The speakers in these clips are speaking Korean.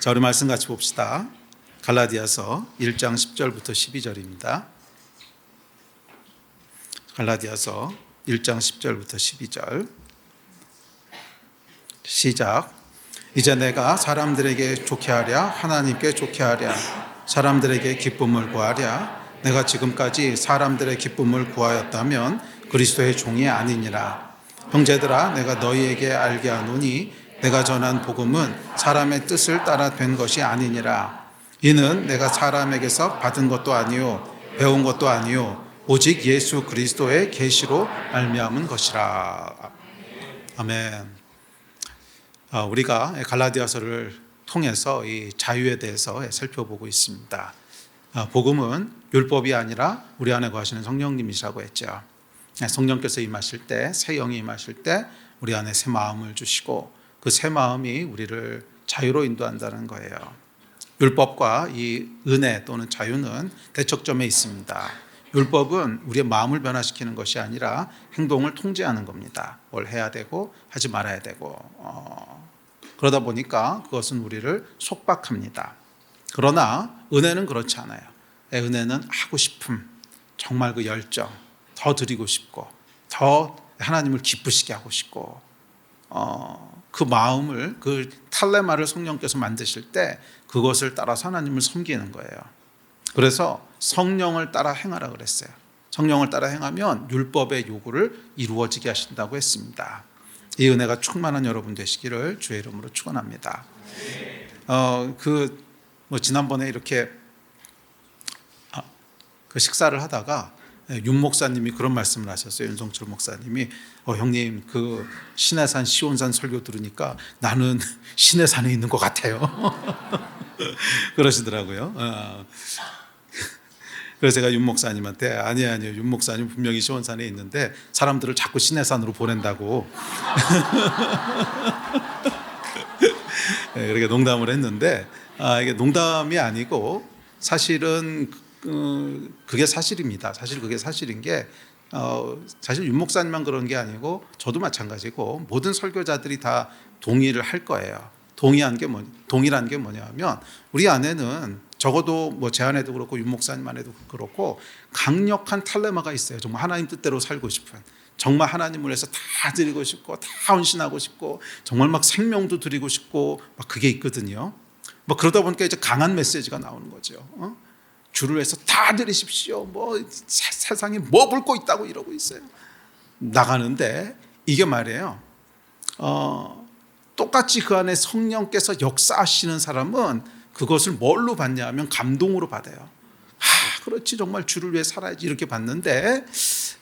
자, 우리 말씀 같이 봅시다. 갈라디아서 1장 10절부터 12절입니다. 갈라디아서 1장 10절부터 12절 시작. 이제 내가 사람들에게 좋게 하랴 하나님께 좋게 하랴 사람들에게 기쁨을 구하랴 내가 지금까지 사람들의 기쁨을 구하였다면 그리스도의 종이 아니니라. 형제들아, 내가 너희에게 알게 하노니 내가 전한 복음은 사람의 뜻을 따라 된 것이 아니니라. 이는 내가 사람에게서 받은 것도 아니요 배운 것도 아니요 오직 예수 그리스도의 계시로 말미암은 것이라. 아멘. 우리가 갈라디아서를 통해서 이 자유에 대해서 살펴보고 있습니다. 복음은 율법이 아니라 우리 안에 거하시는 성령님이시라고 했죠. 성령께서 임하실 때, 새 영이 임하실 때 우리 안에 새 마음을 주시고 그 새 마음이 우리를 자유로 인도한다는 거예요. 율법과 이 은혜 또는 자유는 대척점에 있습니다. 율법은 우리의 마음을 변화시키는 것이 아니라 행동을 통제하는 겁니다. 뭘 해야 되고 하지 말아야 되고 그러다 보니까 그것은 우리를 속박합니다. 그러나 은혜는 그렇지 않아요. 은혜는 하고 싶음, 정말 그 열정, 더 드리고 싶고 더 하나님을 기쁘시게 하고 싶고 그 마음을, 그 탈레마를 성령께서 만드실 때 그것을 따라서 하나님을 섬기는 거예요. 그래서 성령을 따라 행하라 그랬어요. 성령을 따라 행하면 율법의 요구를 이루어지게 하신다고 했습니다. 이 은혜가 충만한 여러분 되시기를 주의 이름으로 축원합니다. 지난번에 이렇게 그 식사를 하다가 윤 목사님이 그런 말씀을 하셨어요. 윤성철 목사님이 형님 그 신해산 시온산 설교 들으니까 나는 신해산에 있는 것 같아요. 그러시더라고요. 그래서 제가 윤 목사님한테 아니요 윤 목사님 분명히 시온산에 있는데 사람들을 자꾸 신해산으로 보낸다고 그렇게 농담을 했는데 이게 농담이 아니고 사실은 그게 사실입니다. 사실 그게 사실인 게 사실 윤 목사님만 그런 게 아니고 저도 마찬가지고 모든 설교자들이 다 동의를 할 거예요. 동의란 게 뭐냐면 우리 안에는 적어도 제 안에도 그렇고 윤 목사님 안에도 그렇고 강력한 탈레마가 있어요. 정말 하나님 뜻대로 살고 싶은, 정말 하나님을 위해서 다 드리고 싶고 다 헌신하고 싶고 정말 막 생명도 드리고 싶고 막 그게 있거든요. 그러다 보니까 이제 강한 메시지가 나오는 거죠. 주를 위해서 다 드리십시오. 세상에 뭐 붉고 있다고 이러고 있어요. 나가는데 이게 말이에요. 똑같이 그 안에 성령께서 역사하시는 사람은 그것을 뭘로 받냐 하면 감동으로 받아요. 그렇지 정말 주를 위해 살아야지 이렇게 받는데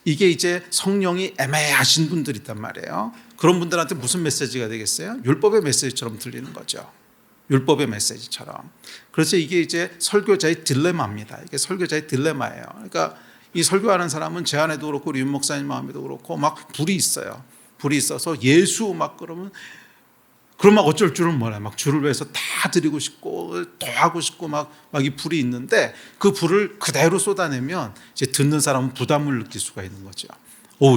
이게 이제 성령이 애매하신 분들이 있단 말이에요. 그런 분들한테 무슨 메시지가 되겠어요? 율법의 메시지처럼 들리는 거죠. 율법의 메시지처럼. 그래서 이게 이제 설교자의 딜레마입니다. 이게 설교자의 딜레마예요. 그러니까 이 설교하는 사람은 제 안에도 그렇고 우리 윤 목사님 마음에도 그렇고 막 불이 있어요. 불이 있어서 예수 그러면 어쩔 줄은 몰라요. 주를 위해서 다 드리고 싶고 더 하고 싶고 막 이 불이 있는데 그 불을 그대로 쏟아내면 이제 듣는 사람은 부담을 느낄 수가 있는 거죠.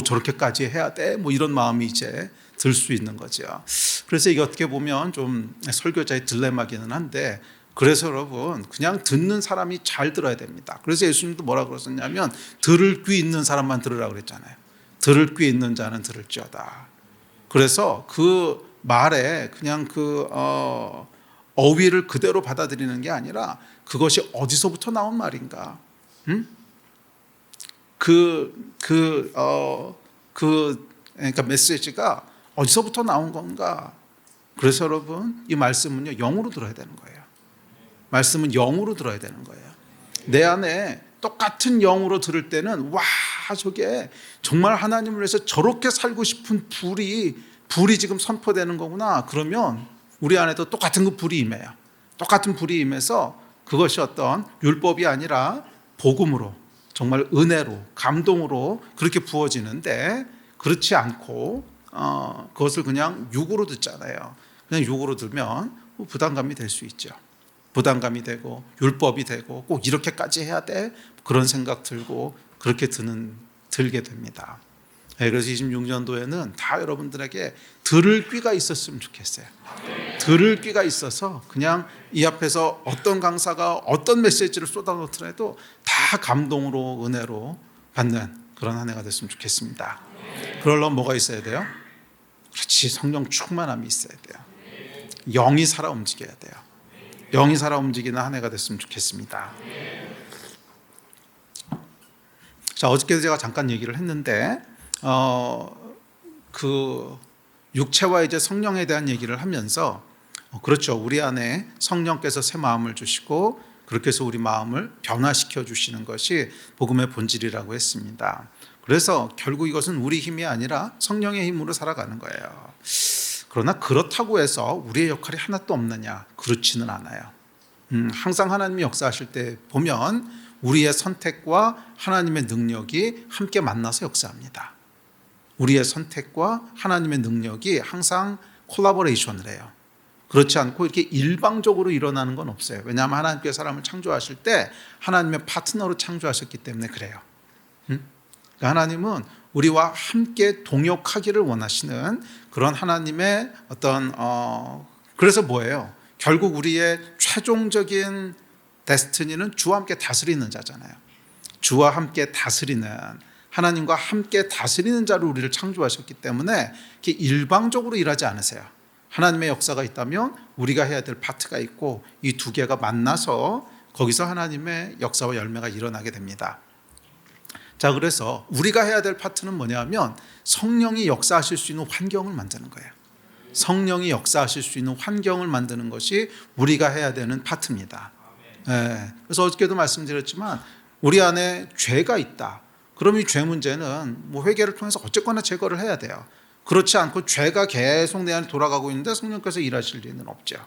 저렇게까지 해야 돼? 이런 마음이 이제 들 수 있는 거죠. 그래서 이게 어떻게 보면 좀 설교자의 딜레마기는 한데 그래서 여러분 그냥 듣는 사람이 잘 들어야 됩니다. 그래서 예수님도 뭐라고 그러셨냐면 들을 귀 있는 사람만 들으라고 그랬잖아요. 들을 귀 있는 자는 들을지어다. 그래서 그 말에 그냥 어휘를 그대로 받아들이는 게 아니라 그것이 어디서부터 나온 말인가? 그러니까 메시지가 어디서부터 나온 건가? 그래서 여러분 이 말씀은요 영으로 들어야 되는 거예요. 말씀은 영으로 들어야 되는 거예요. 내 안에 똑같은 영으로 들을 때는 저게 정말 하나님을 위해서 저렇게 살고 싶은 불이 지금 선포되는 거구나. 그러면 우리 안에도 똑같은 그 불이 임해요. 똑같은 불이 임해서 그것이 어떤 율법이 아니라 복음으로 정말 은혜로 감동으로 그렇게 부어지는데 그렇지 않고 그것을 그냥 육으로 듣잖아요. 그냥 육으로 들면 부담감이 될 수 있죠. 부담감이 되고 율법이 되고 꼭 이렇게까지 해야 돼? 그런 생각 들고 그렇게 들게 됩니다. 그래서 26년도에는 다 여러분들에게 들을 귀가 있었으면 좋겠어요. 들을 귀가 있어서 그냥 이 앞에서 어떤 강사가 어떤 메시지를 쏟아놓더라도 다 감동으로 은혜로 받는 그런 한 해가 됐으면 좋겠습니다. 그러려면 뭐가 있어야 돼요? 그렇지, 성령 충만함이 있어야 돼요. 영이 살아 움직여야 돼요. 영이 살아 움직이는 한 해가 됐으면 좋겠습니다. 자, 어저께도 제가 잠깐 얘기를 했는데 그 육체와 이제 성령에 대한 얘기를 하면서 그렇죠, 우리 안에 성령께서 새 마음을 주시고 그렇게 해서 우리 마음을 변화시켜 주시는 것이 복음의 본질이라고 했습니다. 그래서 결국 이것은 우리 힘이 아니라 성령의 힘으로 살아가는 거예요. 그러나 그렇다고 해서 우리의 역할이 하나도 없느냐? 그렇지는 않아요. 항상 하나님이 역사하실 때 보면 우리의 선택과 하나님의 능력이 함께 만나서 역사합니다. 우리의 선택과 하나님의 능력이 항상 콜라보레이션을 해요. 그렇지 않고 이렇게 일방적으로 일어나는 건 없어요. 왜냐하면 하나님께서 사람을 창조하실 때 하나님의 파트너로 창조하셨기 때문에 그래요. 그러니까 하나님은 우리와 함께 동역하기를 원하시는 그런 하나님의 어떤 그래서 뭐예요? 결국 우리의 최종적인 데스티니는 주와 함께 다스리는 자잖아요. 주와 함께 다스리는, 하나님과 함께 다스리는 자로 우리를 창조하셨기 때문에 이렇게 일방적으로 일하지 않으세요. 하나님의 역사가 있다면 우리가 해야 될 파트가 있고 이 두 개가 만나서 거기서 하나님의 역사와 열매가 일어나게 됩니다. 자, 그래서 우리가 해야 될 파트는 뭐냐면 성령이 역사하실 수 있는 환경을 만드는 거예요. 성령이 역사하실 수 있는 환경을 만드는 것이 우리가 해야 되는 파트입니다. 네. 그래서 어저께도 말씀드렸지만 우리 안에 죄가 있다. 그럼 이 죄 문제는 뭐 회개를 통해서 어쨌거나 제거를 해야 돼요. 그렇지 않고 죄가 계속 내 안에 돌아가고 있는데 성령께서 일하실 리는 없죠.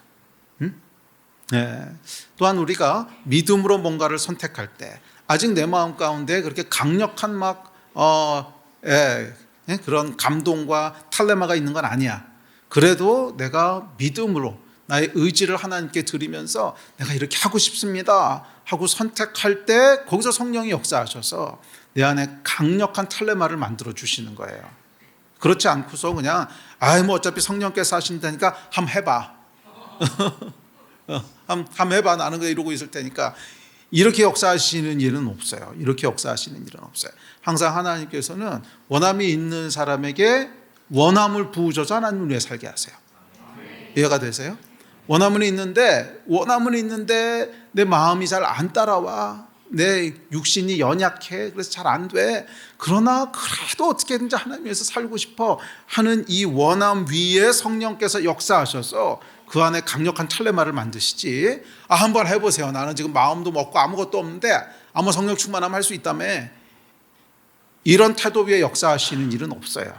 네. 또한 우리가 믿음으로 뭔가를 선택할 때 아직 내 마음 가운데 그렇게 강력한 그런 감동과 탈레마가 있는 건 아니야. 그래도 내가 믿음으로 나의 의지를 하나님께 드리면서 내가 이렇게 하고 싶습니다 하고 선택할 때 거기서 성령이 역사하셔서 내 안에 강력한 탈레마를 만들어 주시는 거예요. 그렇지 않고서 그냥 뭐 어차피 성령께서 하신다니까 한번 해봐. 한번 해봐. 나는 이러고 있을 테니까. 이렇게 역사하시는 일은 없어요. 이렇게 역사하시는 일은 없어요. 항상 하나님께서는 원함이 있는 사람에게 원함을 부으셔서 하나님을 위해 살게 하세요. 이해가 되세요? 원함은 있는데 내 마음이 잘 안 따라와. 내 육신이 연약해. 그래서 잘 안 돼. 그러나 그래도 어떻게든지 하나님 위해서 살고 싶어 하는 이 원함 위에 성령께서 역사하셔서 그 안에 강력한 찰레마를 만드시지. 한번 해보세요. 나는 지금 마음도 먹고 아무것도 없는데 아무 성령 충만하면 할 수 있다며. 이런 태도 위에 역사하시는 일은 없어요.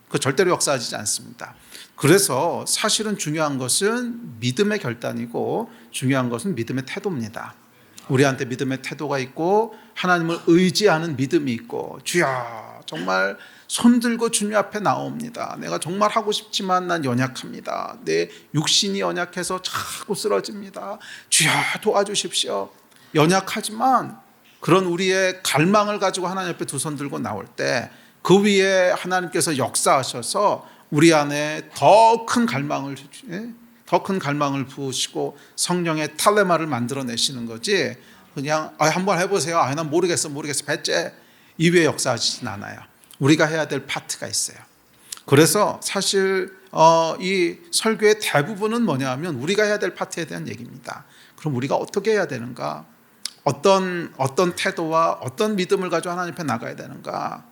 그 절대로 역사하지 않습니다. 그래서 사실은 중요한 것은 믿음의 결단이고 중요한 것은 믿음의 태도입니다. 우리한테 믿음의 태도가 있고 하나님을 의지하는 믿음이 있고 주야 정말 손들고 주님 앞에 나옵니다. 내가 정말 하고 싶지만 난 연약합니다. 내 육신이 연약해서 자꾸 쓰러집니다. 주야 도와주십시오. 연약하지만 그런 우리의 갈망을 가지고 하나님 앞에 두 손 들고 나올 때 그 위에 하나님께서 역사하셔서 우리 안에 더 큰 갈망을 부으시고 성령의 탈레마를 만들어내시는 거지. 그냥 한번 해보세요. 난 모르겠어 배째 이 위에 역사하시진 않아요. 우리가 해야 될 파트가 있어요. 그래서 사실 이 설교의 대부분은 뭐냐 하면 우리가 해야 될 파트에 대한 얘기입니다. 그럼 우리가 어떻게 해야 되는가? 어떤 태도와 어떤 믿음을 가지고 하나님 앞에 나가야 되는가?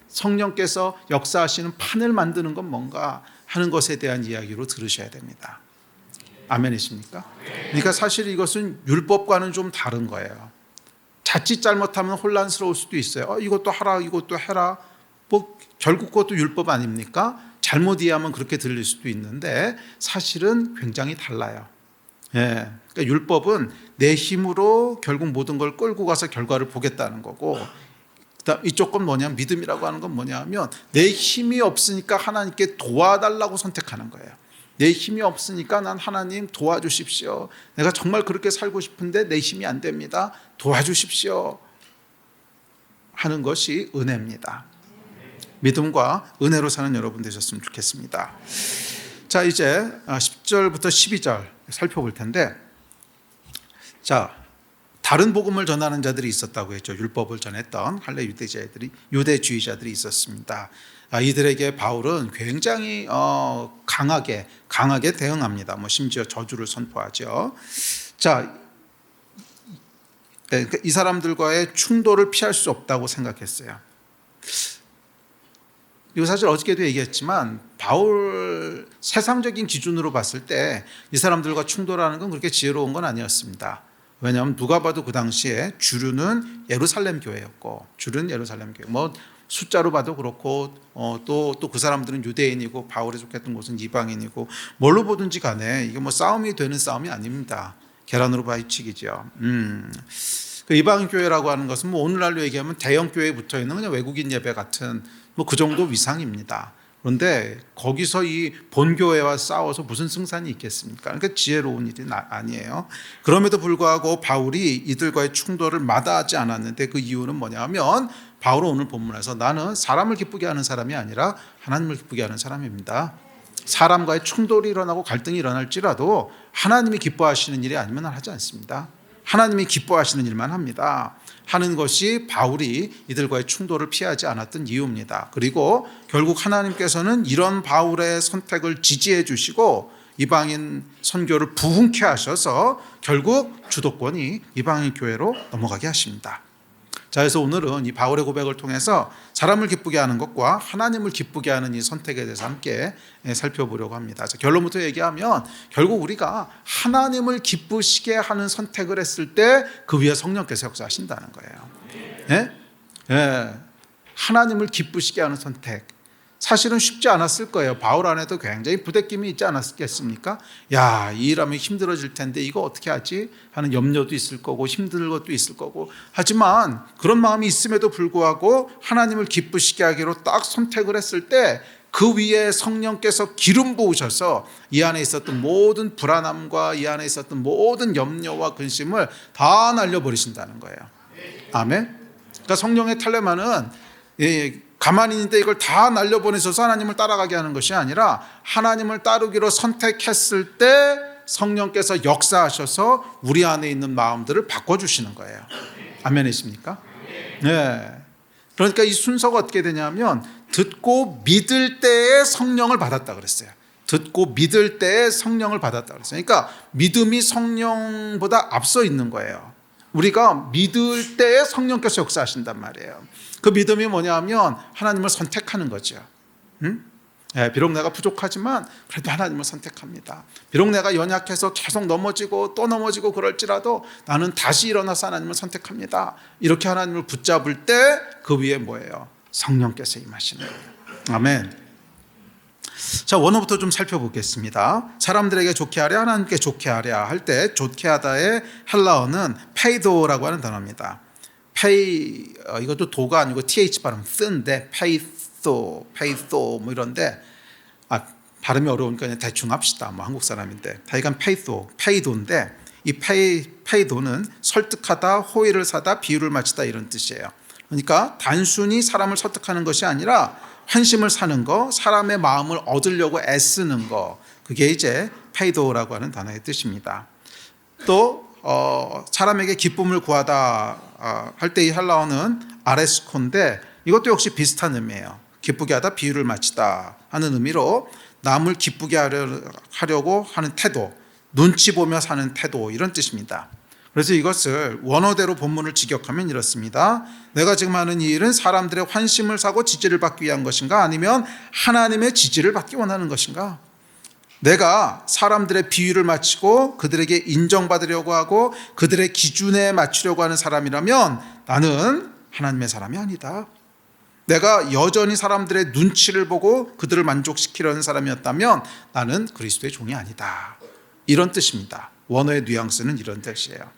성령께서 역사하시는 판을 만드는 건 뭔가 하는 것에 대한 이야기로 들으셔야 됩니다. 아멘이십니까? 그러니까 사실 이것은 율법과는 좀 다른 거예요. 자칫 잘못하면 혼란스러울 수도 있어요. 이것도 하라, 이것도 해라. 결국 그것도 율법 아닙니까? 잘못 이해하면 그렇게 들릴 수도 있는데 사실은 굉장히 달라요. 그러니까 율법은 내 힘으로 결국 모든 걸 끌고 가서 결과를 보겠다는 거고, 이쪽 건 뭐냐, 믿음이라고 하는 건 뭐냐 하면 내 힘이 없으니까 하나님께 도와달라고 선택하는 거예요. 내 힘이 없으니까 난 하나님 도와주십시오. 내가 정말 그렇게 살고 싶은데 내 힘이 안 됩니다. 도와주십시오 하는 것이 은혜입니다. 믿음과 은혜로 사는 여러분 되셨으면 좋겠습니다. 자, 이제 10절부터 12절 살펴볼 텐데, 자, 다른 복음을 전하는 자들이 있었다고 했죠. 율법을 전했던 할례 유대주의자들이 있었습니다. 이들에게 바울은 굉장히 강하게 대응합니다. 심지어 저주를 선포하죠. 자, 이 사람들과의 충돌을 피할 수 없다고 생각했어요. 이거 사실 어저께도 얘기했지만 바울 세상적인 기준으로 봤을 때 이 사람들과 충돌하는 건 그렇게 지혜로운 건 아니었습니다. 왜냐하면 누가 봐도 그 당시에 주류는 예루살렘 교회였고, 주류는 예루살렘 교회. 숫자로 봐도 그렇고, 또 그 사람들은 유대인이고 바울이 속했던 곳은 이방인이고, 뭘로 보든지 간에 이게 싸움이 되는 싸움이 아닙니다. 계란으로 바위치기죠. 그 이방인 교회라고 하는 것은 오늘날로 얘기하면 대형 교회에 붙어 있는 그냥 외국인 예배 같은 그 정도 위상입니다. 그런데 거기서 이 본교회와 싸워서 무슨 승산이 있겠습니까? 그러니까 지혜로운 일이 아니에요. 그럼에도 불구하고 바울이 이들과의 충돌을 마다하지 않았는데, 그 이유는 뭐냐면 바울은 오늘 본문에서 나는 사람을 기쁘게 하는 사람이 아니라 하나님을 기쁘게 하는 사람입니다. 사람과의 충돌이 일어나고 갈등이 일어날지라도 하나님이 기뻐하시는 일이 아니면 하지 않습니다. 하나님이 기뻐하시는 일만 합니다. 하는 것이 바울이 이들과의 충돌을 피하지 않았던 이유입니다. 그리고 결국 하나님께서는 이런 바울의 선택을 지지해 주시고 이방인 선교를 부흥케 하셔서 결국 주도권이 이방인 교회로 넘어가게 하십니다. 자, 그래서 오늘은 이 바울의 고백을 통해서 사람을 기쁘게 하는 것과 하나님을 기쁘게 하는 이 선택에 대해서 함께 살펴보려고 합니다. 자, 결론부터 얘기하면 결국 우리가 하나님을 기쁘시게 하는 선택을 했을 때 그 위에 성령께서 역사하신다는 거예요. 예? 예. 하나님을 기쁘시게 하는 선택. 사실은 쉽지 않았을 거예요. 바울 안에도 굉장히 부대낌이 있지 않았겠습니까? 야, 이 일하면 힘들어질 텐데 이거 어떻게 하지? 하는 염려도 있을 거고 힘들 것도 있을 거고. 하지만 그런 마음이 있음에도 불구하고 하나님을 기쁘시게 하기로 딱 선택을 했을 때 그 위에 성령께서 기름 부으셔서 이 안에 있었던 모든 불안함과 이 안에 있었던 모든 염려와 근심을 다 날려버리신다는 거예요. 아멘. 그러니까 성령의 탈레마는 가만히 있는데 이걸 다 날려보내셔서 하나님을 따라가게 하는 것이 아니라 하나님을 따르기로 선택했을 때 성령께서 역사하셔서 우리 안에 있는 마음들을 바꿔주시는 거예요. 아멘이십니까? 네. 그러니까 이 순서가 어떻게 되냐면 듣고 믿을 때에 성령을 받았다 그랬어요. 듣고 믿을 때에 성령을 받았다 그랬어요. 그러니까 믿음이 성령보다 앞서 있는 거예요. 우리가 믿을 때에 성령께서 역사하신단 말이에요. 그 믿음이 뭐냐면 하나님을 선택하는 거죠. 비록 내가 부족하지만 그래도 하나님을 선택합니다. 비록 내가 연약해서 계속 넘어지고 또 넘어지고 그럴지라도 나는 다시 일어나서 하나님을 선택합니다. 이렇게 하나님을 붙잡을 때 그 위에 뭐예요? 성령께서 임하시는 거예요. 아멘. 자, 원어부터 좀 살펴보겠습니다. 사람들에게 좋게 하랴, 하나님께 좋게 하랴 할 때 좋게 하다의 헬라어는 페이도라고 하는 단어입니다. 이것도 도가 아니고 th 발음 쓴데 페이소 이런데 발음이 어려우니까 그냥 대충 합시다. 한국 사람인데 하여간 페이도인데 이 페이도는 설득하다, 호의를 사다, 비유를 마치다 이런 뜻이에요. 그러니까 단순히 사람을 설득하는 것이 아니라 환심을 사는 거, 사람의 마음을 얻으려고 애쓰는 거, 그게 이제 페이도라고 하는 단어의 뜻입니다. 또 사람에게 기쁨을 구하다 할 때 이 헬라어는 아레스코인데 이것도 역시 비슷한 의미예요. 기쁘게 하다, 비유를 마치다 하는 의미로 남을 기쁘게 하려고 하는 태도, 눈치 보며 사는 태도 이런 뜻입니다. 그래서 이것을 원어대로 본문을 직역하면 이렇습니다. 내가 지금 하는 이 일은 사람들의 환심을 사고 지지를 받기 위한 것인가? 아니면 하나님의 지지를 받기 원하는 것인가? 내가 사람들의 비유를 맞추고 그들에게 인정받으려고 하고 그들의 기준에 맞추려고 하는 사람이라면 나는 하나님의 사람이 아니다. 내가 여전히 사람들의 눈치를 보고 그들을 만족시키려는 사람이었다면 나는 그리스도의 종이 아니다. 이런 뜻입니다. 원어의 뉘앙스는 이런 뜻이에요.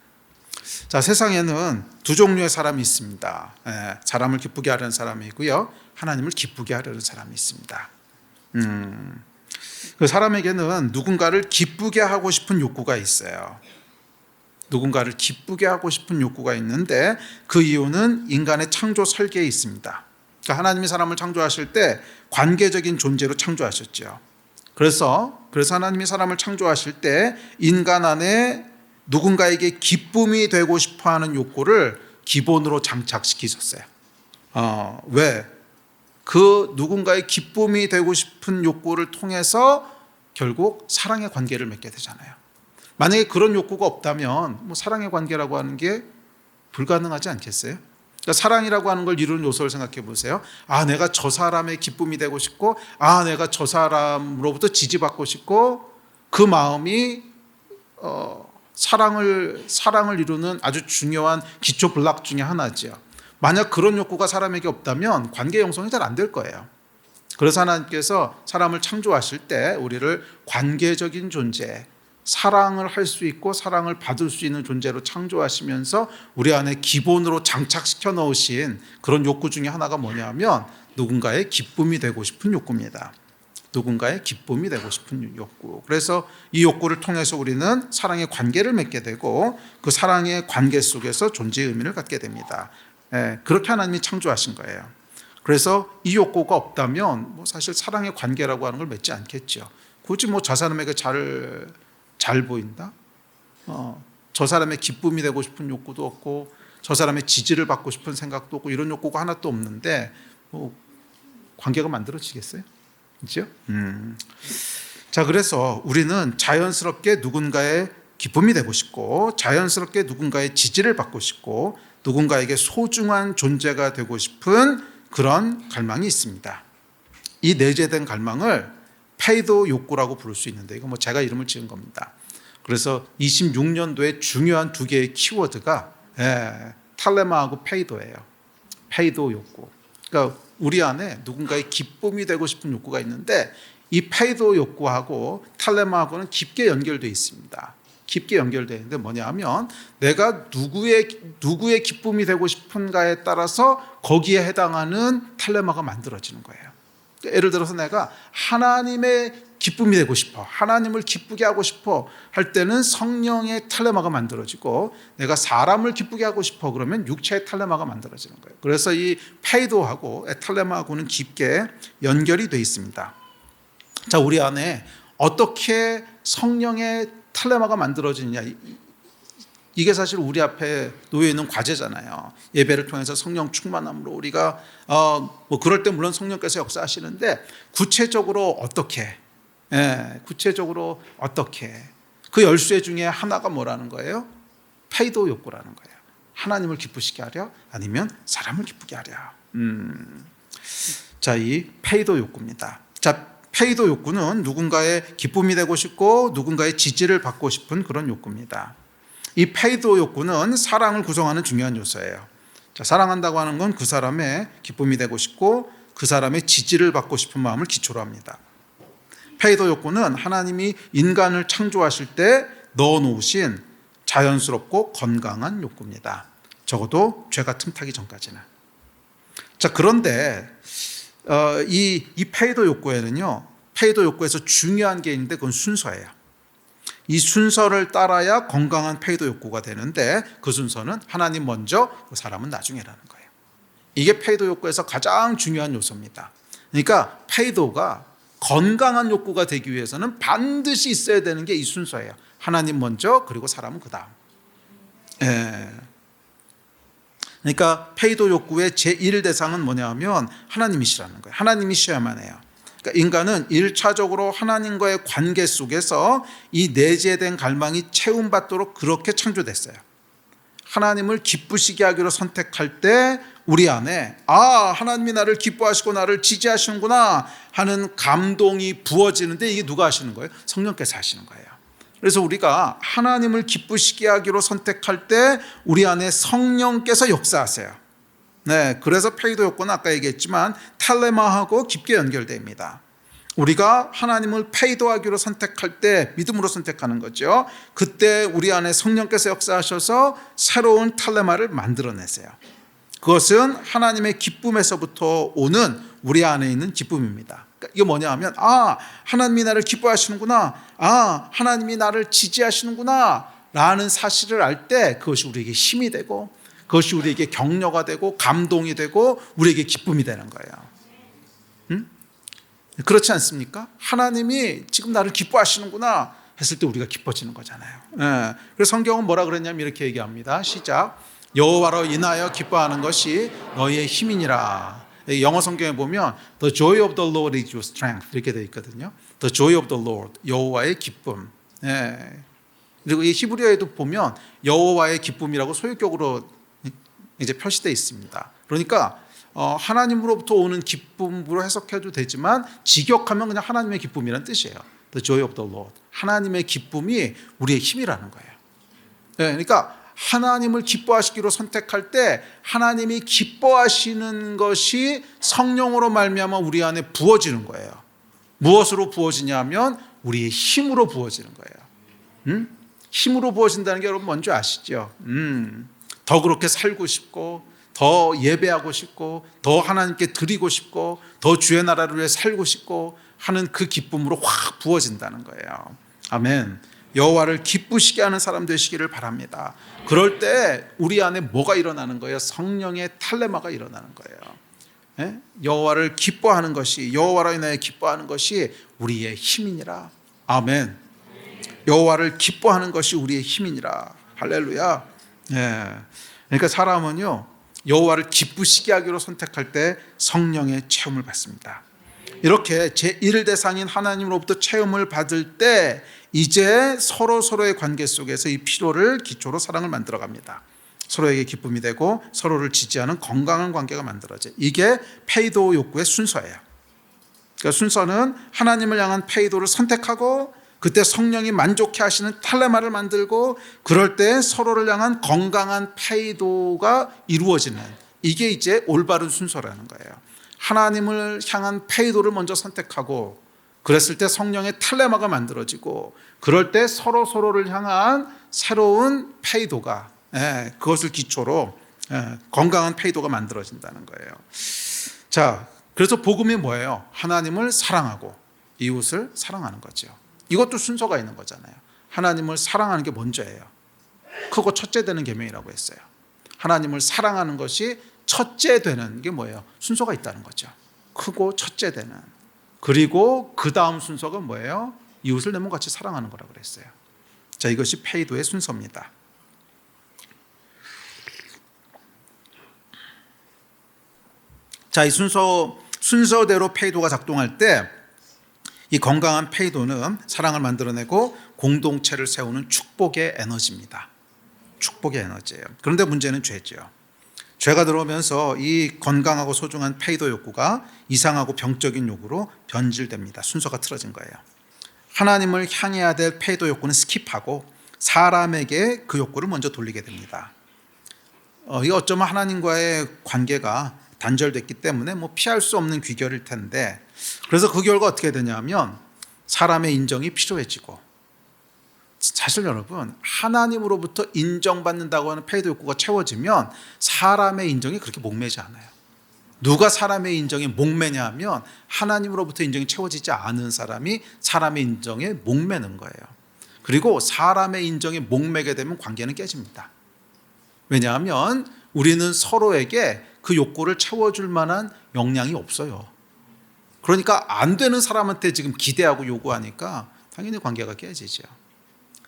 자, 세상에는 두 종류의 사람이 있습니다. 사람을 기쁘게 하려는 사람이 있고요, 하나님을 기쁘게 하려는 사람이 있습니다. 그 사람에게는 누군가를 기쁘게 하고 싶은 욕구가 있어요. 누군가를 기쁘게 하고 싶은 욕구가 있는데 그 이유는 인간의 창조 설계에 있습니다. 그러니까 하나님이 사람을 창조하실 때 관계적인 존재로 창조하셨죠. 그래서 하나님이 사람을 창조하실 때 인간 안에 누군가에게 기쁨이 되고 싶어하는 욕구를 기본으로 장착시키셨어요. 왜? 그 누군가의 기쁨이 되고 싶은 욕구를 통해서 결국 사랑의 관계를 맺게 되잖아요. 만약에 그런 욕구가 없다면 사랑의 관계라고 하는 게 불가능하지 않겠어요? 그러니까 사랑이라고 하는 걸 이루는 요소를 생각해 보세요. 내가 저 사람의 기쁨이 되고 싶고, 내가 저 사람으로부터 지지받고 싶고, 그 마음이 사랑을 이루는 아주 중요한 기초 블록 중에 하나죠. 만약 그런 욕구가 사람에게 없다면 관계 형성이 잘 안 될 거예요. 그래서 하나님께서 사람을 창조하실 때 우리를 관계적인 존재, 사랑을 할 수 있고 사랑을 받을 수 있는 존재로 창조하시면서 우리 안에 기본으로 장착시켜 넣으신 그런 욕구 중에 하나가 뭐냐면 누군가의 기쁨이 되고 싶은 욕구입니다. 누군가의 기쁨이 되고 싶은 욕구. 그래서 이 욕구를 통해서 우리는 사랑의 관계를 맺게 되고 그 사랑의 관계 속에서 존재의 의미를 갖게 됩니다. 그렇게 하나님이 창조하신 거예요. 그래서 이 욕구가 없다면 사실 사랑의 관계라고 하는 걸 맺지 않겠죠. 굳이 저 사람에게 잘 보인다? 저 사람의 기쁨이 되고 싶은 욕구도 없고 저 사람의 지지를 받고 싶은 생각도 없고 이런 욕구가 하나도 없는데 관계가 만들어지겠어요? 그렇죠? 자, 그래서 우리는 자연스럽게 누군가의 기쁨이 되고 싶고 자연스럽게 누군가의 지지를 받고 싶고 누군가에게 소중한 존재가 되고 싶은 그런 갈망이 있습니다. 이 내재된 갈망을 페이도 욕구라고 부를 수 있는데 이거 제가 이름을 지은 겁니다. 그래서 26년도에 중요한 두 개의 키워드가 탈레마하고 페이도예요. 페이도 욕구. 그러니까 우리 안에 누군가의 기쁨이 되고 싶은 욕구가 있는데 이 페이도 욕구하고 탈레마하고는 깊게 연결되어 있습니다. 깊게 연결되어 있는데 뭐냐면 내가 누구의 기쁨이 되고 싶은가에 따라서 거기에 해당하는 탈레마가 만들어지는 거예요. 예를 들어서 내가 하나님의 기쁨이 되고 싶어, 하나님을 기쁘게 하고 싶어 할 때는 성령의 탈레마가 만들어지고 내가 사람을 기쁘게 하고 싶어 그러면 육체의 탈레마가 만들어지는 거예요. 그래서 이 페이도하고 탈레마하고는 깊게 연결이 되어 있습니다. 자, 우리 안에 어떻게 성령의 탈레마가 만들어지느냐, 이게 사실 우리 앞에 놓여 있는 과제잖아요. 예배를 통해서 성령 충만함으로 우리가 그럴 때 물론 성령께서 역사하시는데 구체적으로 어떻게 그 열쇠 중에 하나가 뭐라는 거예요? 페이도 욕구라는 거예요. 하나님을 기쁘시게 하려 아니면 사람을 기쁘게 하려. 자, 이 페이도 욕구입니다. 자, 페이도 욕구는 누군가의 기쁨이 되고 싶고 누군가의 지지를 받고 싶은 그런 욕구입니다. 이 페이도 욕구는 사랑을 구성하는 중요한 요소예요. 자, 사랑한다고 하는 건 그 사람의 기쁨이 되고 싶고 그 사람의 지지를 받고 싶은 마음을 기초로 합니다. 페이도 욕구는 하나님이 인간을 창조하실 때 넣어놓으신 자연스럽고 건강한 욕구입니다. 적어도 죄가 틈타기 전까지는. 자, 그런데 이 페이도 욕구에는요, 페이도 욕구에서 중요한 게 있는데 그건 순서예요. 이 순서를 따라야 건강한 페이도 욕구가 되는데 그 순서는 하나님 먼저, 그 사람은 나중에라는 거예요. 이게 페이도 욕구에서 가장 중요한 요소입니다. 그러니까 페이도가 건강한 욕구가 되기 위해서는 반드시 있어야 되는 게 이 순서예요. 하나님 먼저, 그리고 사람은 그 다음. 그러니까 페이도 욕구의 제1대상은 뭐냐면 하나님이시라는 거예요. 하나님이셔야만 해요. 그러니까 인간은 1차적으로 하나님과의 관계 속에서 이 내재된 갈망이 채움받도록 그렇게 창조됐어요. 하나님을 기쁘시게 하기로 선택할 때 우리 안에 하나님이 나를 기뻐하시고 나를 지지하시는구나 하는 감동이 부어지는데 이게 누가 하시는 거예요? 성령께서 하시는 거예요. 그래서 우리가 하나님을 기쁘시게 하기로 선택할 때 우리 안에 성령께서 역사하세요. 그래서 페이도 욕구는 아까 얘기했지만 탈레마하고 깊게 연결됩니다. 우리가 하나님을 페이도하기로 선택할 때 믿음으로 선택하는 거죠. 그때 우리 안에 성령께서 역사하셔서 새로운 탈레마를 만들어내세요. 그것은 하나님의 기쁨에서부터 오는 우리 안에 있는 기쁨입니다. 그러니까 이게 뭐냐 하면 하나님이 나를 기뻐하시는구나, 하나님이 나를 지지하시는구나 라는 사실을 알 때 그것이 우리에게 힘이 되고 그것이 우리에게 격려가 되고 감동이 되고 우리에게 기쁨이 되는 거예요. 그렇지 않습니까? 하나님이 지금 나를 기뻐하시는구나 했을 때 우리가 기뻐지는 거잖아요. 예. 그래서 성경은 뭐라 그랬냐면 이렇게 얘기합니다. 시작. 여호와로 인하여 기뻐하는 것이 너희의 힘이니라. 영어 성경에 보면 The joy of the Lord is your strength 이렇게 되어 있거든요. The joy of the Lord, 여호와의 기쁨. 예. 그리고 이 히브리어에도 보면 여호와의 기쁨이라고 소유격으로 이제 표시되어 있습니다. 그러니까 하나님으로부터 오는 기쁨으로 해석해도 되지만 직역하면 그냥 하나님의 기쁨이라는 뜻이에요. The joy of the Lord. 하나님의 기쁨이 우리의 힘이라는 거예요. 네, 그러니까 하나님을 기뻐하시기로 선택할 때 하나님이 기뻐하시는 것이 성령으로 말미암아 우리 안에 부어지는 거예요. 무엇으로 부어지냐 하면 우리의 힘으로 부어지는 거예요. 힘으로 부어진다는 게 여러분 뭔지 아시죠? 더 그렇게 살고 싶고 더 예배하고 싶고 더 하나님께 드리고 싶고 더 주의 나라를 위해 살고 싶고 하는 그 기쁨으로 확 부어진다는 거예요. 아멘. 여호와를 기쁘시게 하는 사람 되시기를 바랍니다. 그럴 때 우리 안에 뭐가 일어나는 거예요? 성령의 탈레마가 일어나는 거예요. 여호와를 기뻐하는 것이, 여호와로 인하여 기뻐하는 것이 우리의 힘이니라. 아멘. 여호와를 기뻐하는 것이 우리의 힘이니라. 할렐루야. 그러니까 사람은요 여호와를 기쁘시게 하기로 선택할 때 성령의 체험을 받습니다. 이렇게 제1 대상인 하나님으로부터 체험을 받을 때 이제 서로의 관계 속에서 이 필요를 기초로 사랑을 만들어갑니다. 서로에게 기쁨이 되고 서로를 지지하는 건강한 관계가 만들어져요. 이게 페이도 욕구의 순서예요. 그러니까 순서는 하나님을 향한 페이도를 선택하고 그때 성령이 만족해 하시는 탈레마를 만들고 그럴 때 서로를 향한 건강한 페이도가 이루어지는 이게 이제 올바른 순서라는 거예요. 하나님을 향한 페이도를 먼저 선택하고 그랬을 때 성령의 탈레마가 만들어지고 그럴 때 서로를 향한 새로운 페이도가 그것을 기초로 건강한 페이도가 만들어진다는 거예요. 자, 그래서 복음이 뭐예요? 하나님을 사랑하고 이웃을 사랑하는 거죠. 이것도 순서가 있는 거잖아요. 하나님을 사랑하는 게 먼저예요. 크고 첫째 되는 계명이라고 했어요. 하나님을 사랑하는 것이 첫째 되는 게 뭐예요? 순서가 있다는 거죠. 크고 첫째 되는. 그리고 그 다음 순서가 뭐예요? 이웃을 내 몸같이 사랑하는 거라고 그랬어요. 자, 이것이 페이도의 순서입니다. 자, 이 순서대로 페이도가 작동할 때 이 건강한 페이도는 사랑을 만들어내고 공동체를 세우는 축복의 에너지입니다. 축복의 에너지예요. 그런데 문제는 죄죠. 죄가 들어오면서 이 건강하고 소중한 페이도 욕구가 이상하고 병적인 욕구로 변질됩니다. 순서가 틀어진 거예요. 하나님을 향해야 될 페이도 욕구는 스킵하고 사람에게 그 욕구를 먼저 돌리게 됩니다. 이게 어쩌면 하나님과의 관계가 단절됐기 때문에 피할 수 없는 귀결일 텐데 그래서 그 결과 어떻게 되냐면 사람의 인정이 필요해지고 사실 여러분 하나님으로부터 인정받는다고 하는 페이도 욕구가 채워지면 사람의 인정이 그렇게 목매지 않아요. 누가 사람의 인정에 목매냐 하면 하나님으로부터 인정이 채워지지 않은 사람이 사람의 인정에 목매는 거예요. 그리고 사람의 인정에 목매게 되면 관계는 깨집니다. 왜냐하면 우리는 서로에게 그 욕구를 채워줄 만한 역량이 없어요. 그러니까 안 되는 사람한테 지금 기대하고 요구하니까 당연히 관계가 깨지죠.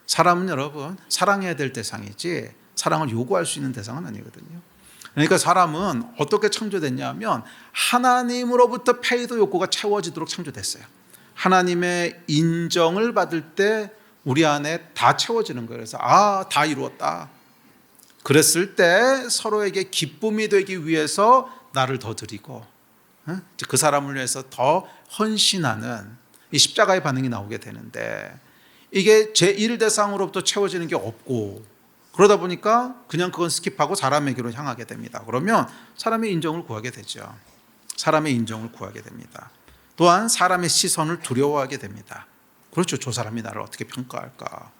사람은 여러분 사랑해야 될 대상이지 사랑을 요구할 수 있는 대상은 아니거든요. 그러니까 사람은 어떻게 창조됐냐 하면 하나님으로부터 페이도 욕구가 채워지도록 창조됐어요. 하나님의 인정을 받을 때 우리 안에 다 채워지는 거예요. 그래서 다 이루었다. 그랬을 때 서로에게 기쁨이 되기 위해서 나를 더 드리고 그 사람을 위해서 더 헌신하는 이 십자가의 반응이 나오게 되는데 이게 제1 대상으로부터 채워지는 게 없고 그러다 보니까 그냥 그건 스킵하고 사람에게로 향하게 됩니다. 그러면 사람의 인정을 구하게 되죠. 사람의 인정을 구하게 됩니다. 또한 사람의 시선을 두려워하게 됩니다. 그렇죠. 저 사람이 나를 어떻게 평가할까.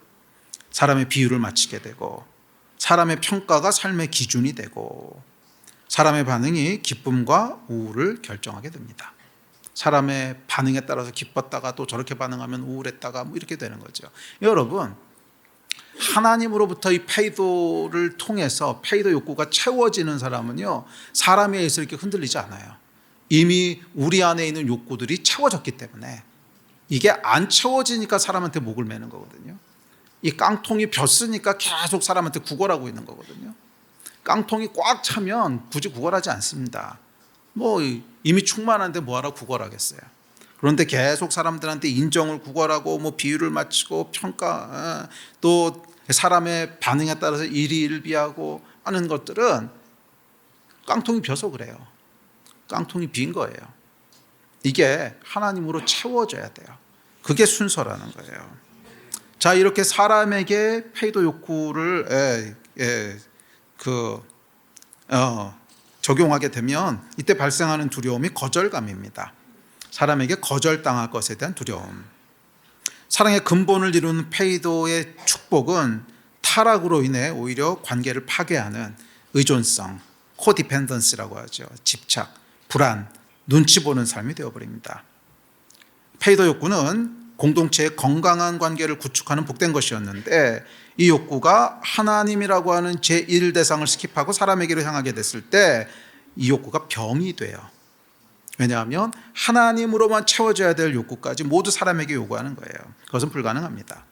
사람의 비율을 맞추게 되고 사람의 평가가 삶의 기준이 되고 사람의 반응이 기쁨과 우울을 결정하게 됩니다. 사람의 반응에 따라서 기뻤다가 또 저렇게 반응하면 우울했다가 이렇게 되는 거죠. 여러분 하나님으로부터 이 페이도를 통해서 페이도 욕구가 채워지는 사람은요 사람에 의해서 이렇게 흔들리지 않아요. 이미 우리 안에 있는 욕구들이 채워졌기 때문에 이게 안 채워지니까 사람한테 목을 매는 거거든요. 이 깡통이 볏으니까 계속 사람한테 구걸하고 있는 거거든요. 깡통이 꽉 차면 굳이 구걸하지 않습니다. 뭐 이미 충만한데 뭐하러 구걸하겠어요. 그런데 계속 사람들한테 인정을 구걸하고 뭐 비율을 맞추고 평가, 또 사람의 반응에 따라서 일희일비하고 하는 것들은 깡통이 벼서 그래요. 깡통이 빈 거예요. 이게 하나님으로 채워져야 돼요. 그게 순서라는 거예요. 자, 이렇게 사람에게 페이도 욕구를 적용하게 되면 이때 발생하는 두려움이 거절감입니다. 사람에게 거절당할 것에 대한 두려움. 사랑의 근본을 이루는 페이도의 축복은 타락으로 인해 오히려 관계를 파괴하는 의존성, 코디펜던스라고 하죠. 집착, 불안, 눈치 보는 삶이 되어버립니다. 페이도 욕구는 공동체의 건강한 관계를 구축하는 복된 것이었는데 이 욕구가 하나님이라고 하는 제1대상을 스킵하고 사람에게로 향하게 됐을 때 이 욕구가 병이 돼요. 왜냐하면 하나님으로만 채워져야 될 욕구까지 모두 사람에게 요구하는 거예요. 그것은 불가능합니다.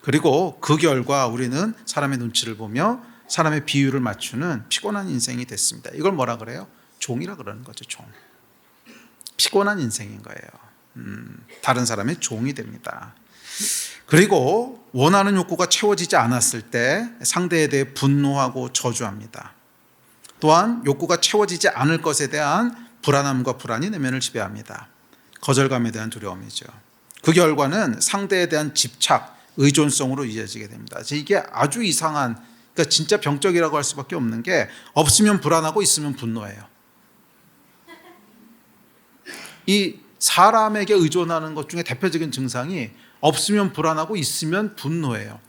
그리고 그 결과 우리는 사람의 눈치를 보며 사람의 비율을 맞추는 피곤한 인생이 됐습니다. 이걸 뭐라 그래요? 종이라 그러는 거죠. 종. 피곤한 인생인 거예요. 다른 사람의 종이 됩니다. 그리고 원하는 욕구가 채워지지 않았을 때 상대에 대해 분노하고 저주합니다. 또한 욕구가 채워지지 않을 것에 대한 불안함과 불안이 내면을 지배합니다. 거절감에 대한 두려움이죠. 그 결과는 상대에 대한 집착, 의존성으로 이어지게 됩니다. 이게 아주 이상한, 그러니까 진짜 병적이라고 할 수밖에 없는 게 없으면 불안하고 있으면 분노해요. 이 사람에게 의존하는 것 중에 대표적인 증상이 없으면 불안하고 있으면 분노해요.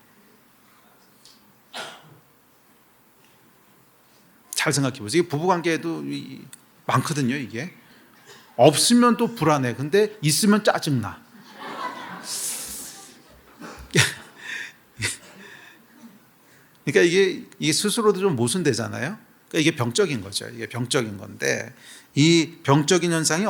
잘 생각해 보세요. 부부관계에도 많거든요. 이게 없으면 또 불안해. 근데 있으면 짜증나. 그러니까 이게 스스로도 좀 모순되잖아요. 그러니까 이게 병적인 거죠. 이게 병적인 건데 이 병적인 현상이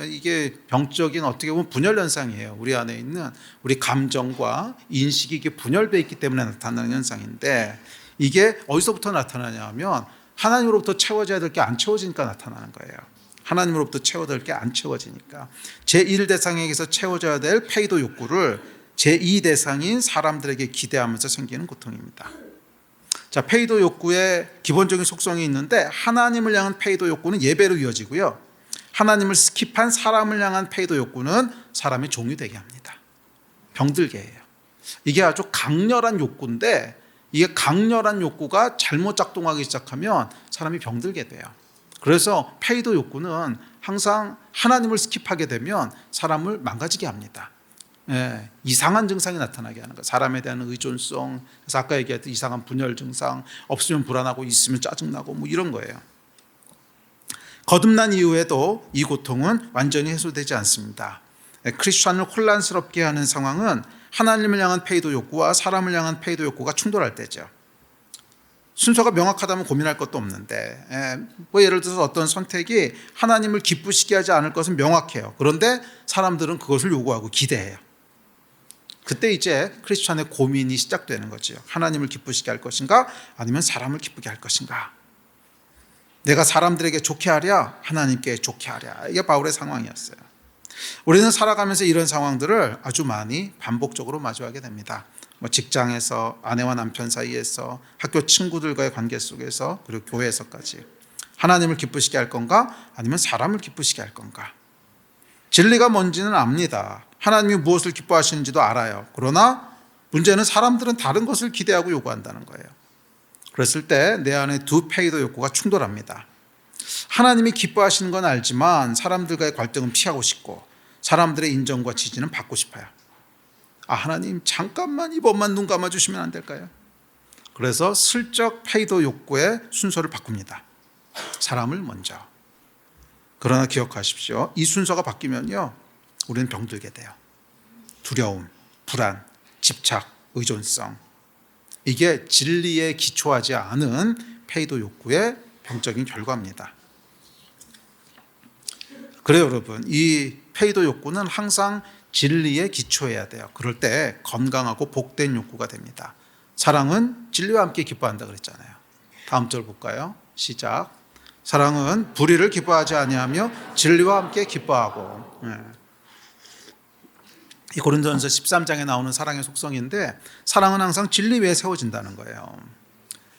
이게 병적인 어떻게 보면 분열 현상이에요. 우리 안에 있는 우리 감정과 인식이 이게 분열돼 있기 때문에 나타나는 현상인데 이게 어디서부터 나타나냐 하면 하나님으로부터 채워져야 될 게 안 채워지니까 나타나는 거예요. 하나님으로부터 채워야 될 게 안 채워지니까 제1대상에게서 채워져야 될 페이도 욕구를 제2대상인 사람들에게 기대하면서 생기는 고통입니다. 자, 페이도 욕구의 기본적인 속성이 있는데 하나님을 향한 페이도 욕구는 예배로 이어지고요. 하나님을 스킵한 사람을 향한 페이도 욕구는 사람의 종이 되게 합니다. 병들게 해요. 이게 아주 강렬한 욕구인데 이게 강렬한 욕구가 잘못 작동하기 시작하면 사람이 병들게 돼요. 그래서 페이도 욕구는 항상 하나님을 스킵하게 되면 사람을 망가지게 합니다. 이상한 증상이 나타나게 하는 거예요. 사람에 대한 의존성, 그래서 아까 얘기했던 이상한 분열 증상, 없으면 불안하고 있으면 짜증나고 뭐 이런 거예요. 거듭난 이후에도 이 고통은 완전히 해소되지 않습니다. 크리스천을 혼란스럽게 하는 상황은 하나님을 향한 페이도 욕구와 사람을 향한 페이도 욕구가 충돌할 때죠. 순서가 명확하다면 고민할 것도 없는데 뭐 예를 들어서 어떤 선택이 하나님을 기쁘시게 하지 않을 것은 명확해요. 그런데 사람들은 그것을 요구하고 기대해요. 그때 이제 크리스천의 고민이 시작되는 거죠. 하나님을 기쁘시게 할 것인가 아니면 사람을 기쁘게 할 것인가. 내가 사람들에게 좋게 하랴 하나님께 좋게 하랴. 이게 바울의 상황이었어요. 우리는 살아가면서 이런 상황들을 아주 많이 반복적으로 마주하게 됩니다. 뭐 직장에서, 아내와 남편 사이에서, 학교 친구들과의 관계 속에서, 그리고 교회에서까지. 하나님을 기쁘시게 할 건가 아니면 사람을 기쁘시게 할 건가. 진리가 뭔지는 압니다. 하나님이 무엇을 기뻐하시는지도 알아요. 그러나 문제는 사람들은 다른 것을 기대하고 요구한다는 거예요. 그랬을 때 내 안에 두 페이도 욕구가 충돌합니다. 하나님이 기뻐하시는 건 알지만 사람들과의 갈등은 피하고 싶고 사람들의 인정과 지지는 받고 싶어요. 하나님 잠깐만 이번만 눈 감아주시면 안 될까요? 그래서 슬쩍 페이도 욕구의 순서를 바꿉니다. 사람을 먼저. 그러나 기억하십시오. 이 순서가 바뀌면요 우리는 병들게 돼요. 두려움, 불안, 집착, 의존성. 이게 진리에 기초하지 않은 페이도 욕구의 병적인 결과입니다. 그래요, 여러분. 이 페이도 욕구는 항상 진리에 기초해야 돼요. 그럴 때 건강하고 복된 욕구가 됩니다. 사랑은 진리와 함께 기뻐한다 그랬잖아요. 다음 절 볼까요? 시작. 사랑은 불의를 기뻐하지 아니하며 진리와 함께 기뻐하고. 이 고린도전서 13장에 나오는 사랑의 속성인데, 사랑은 항상 진리 위에 세워진다는 거예요.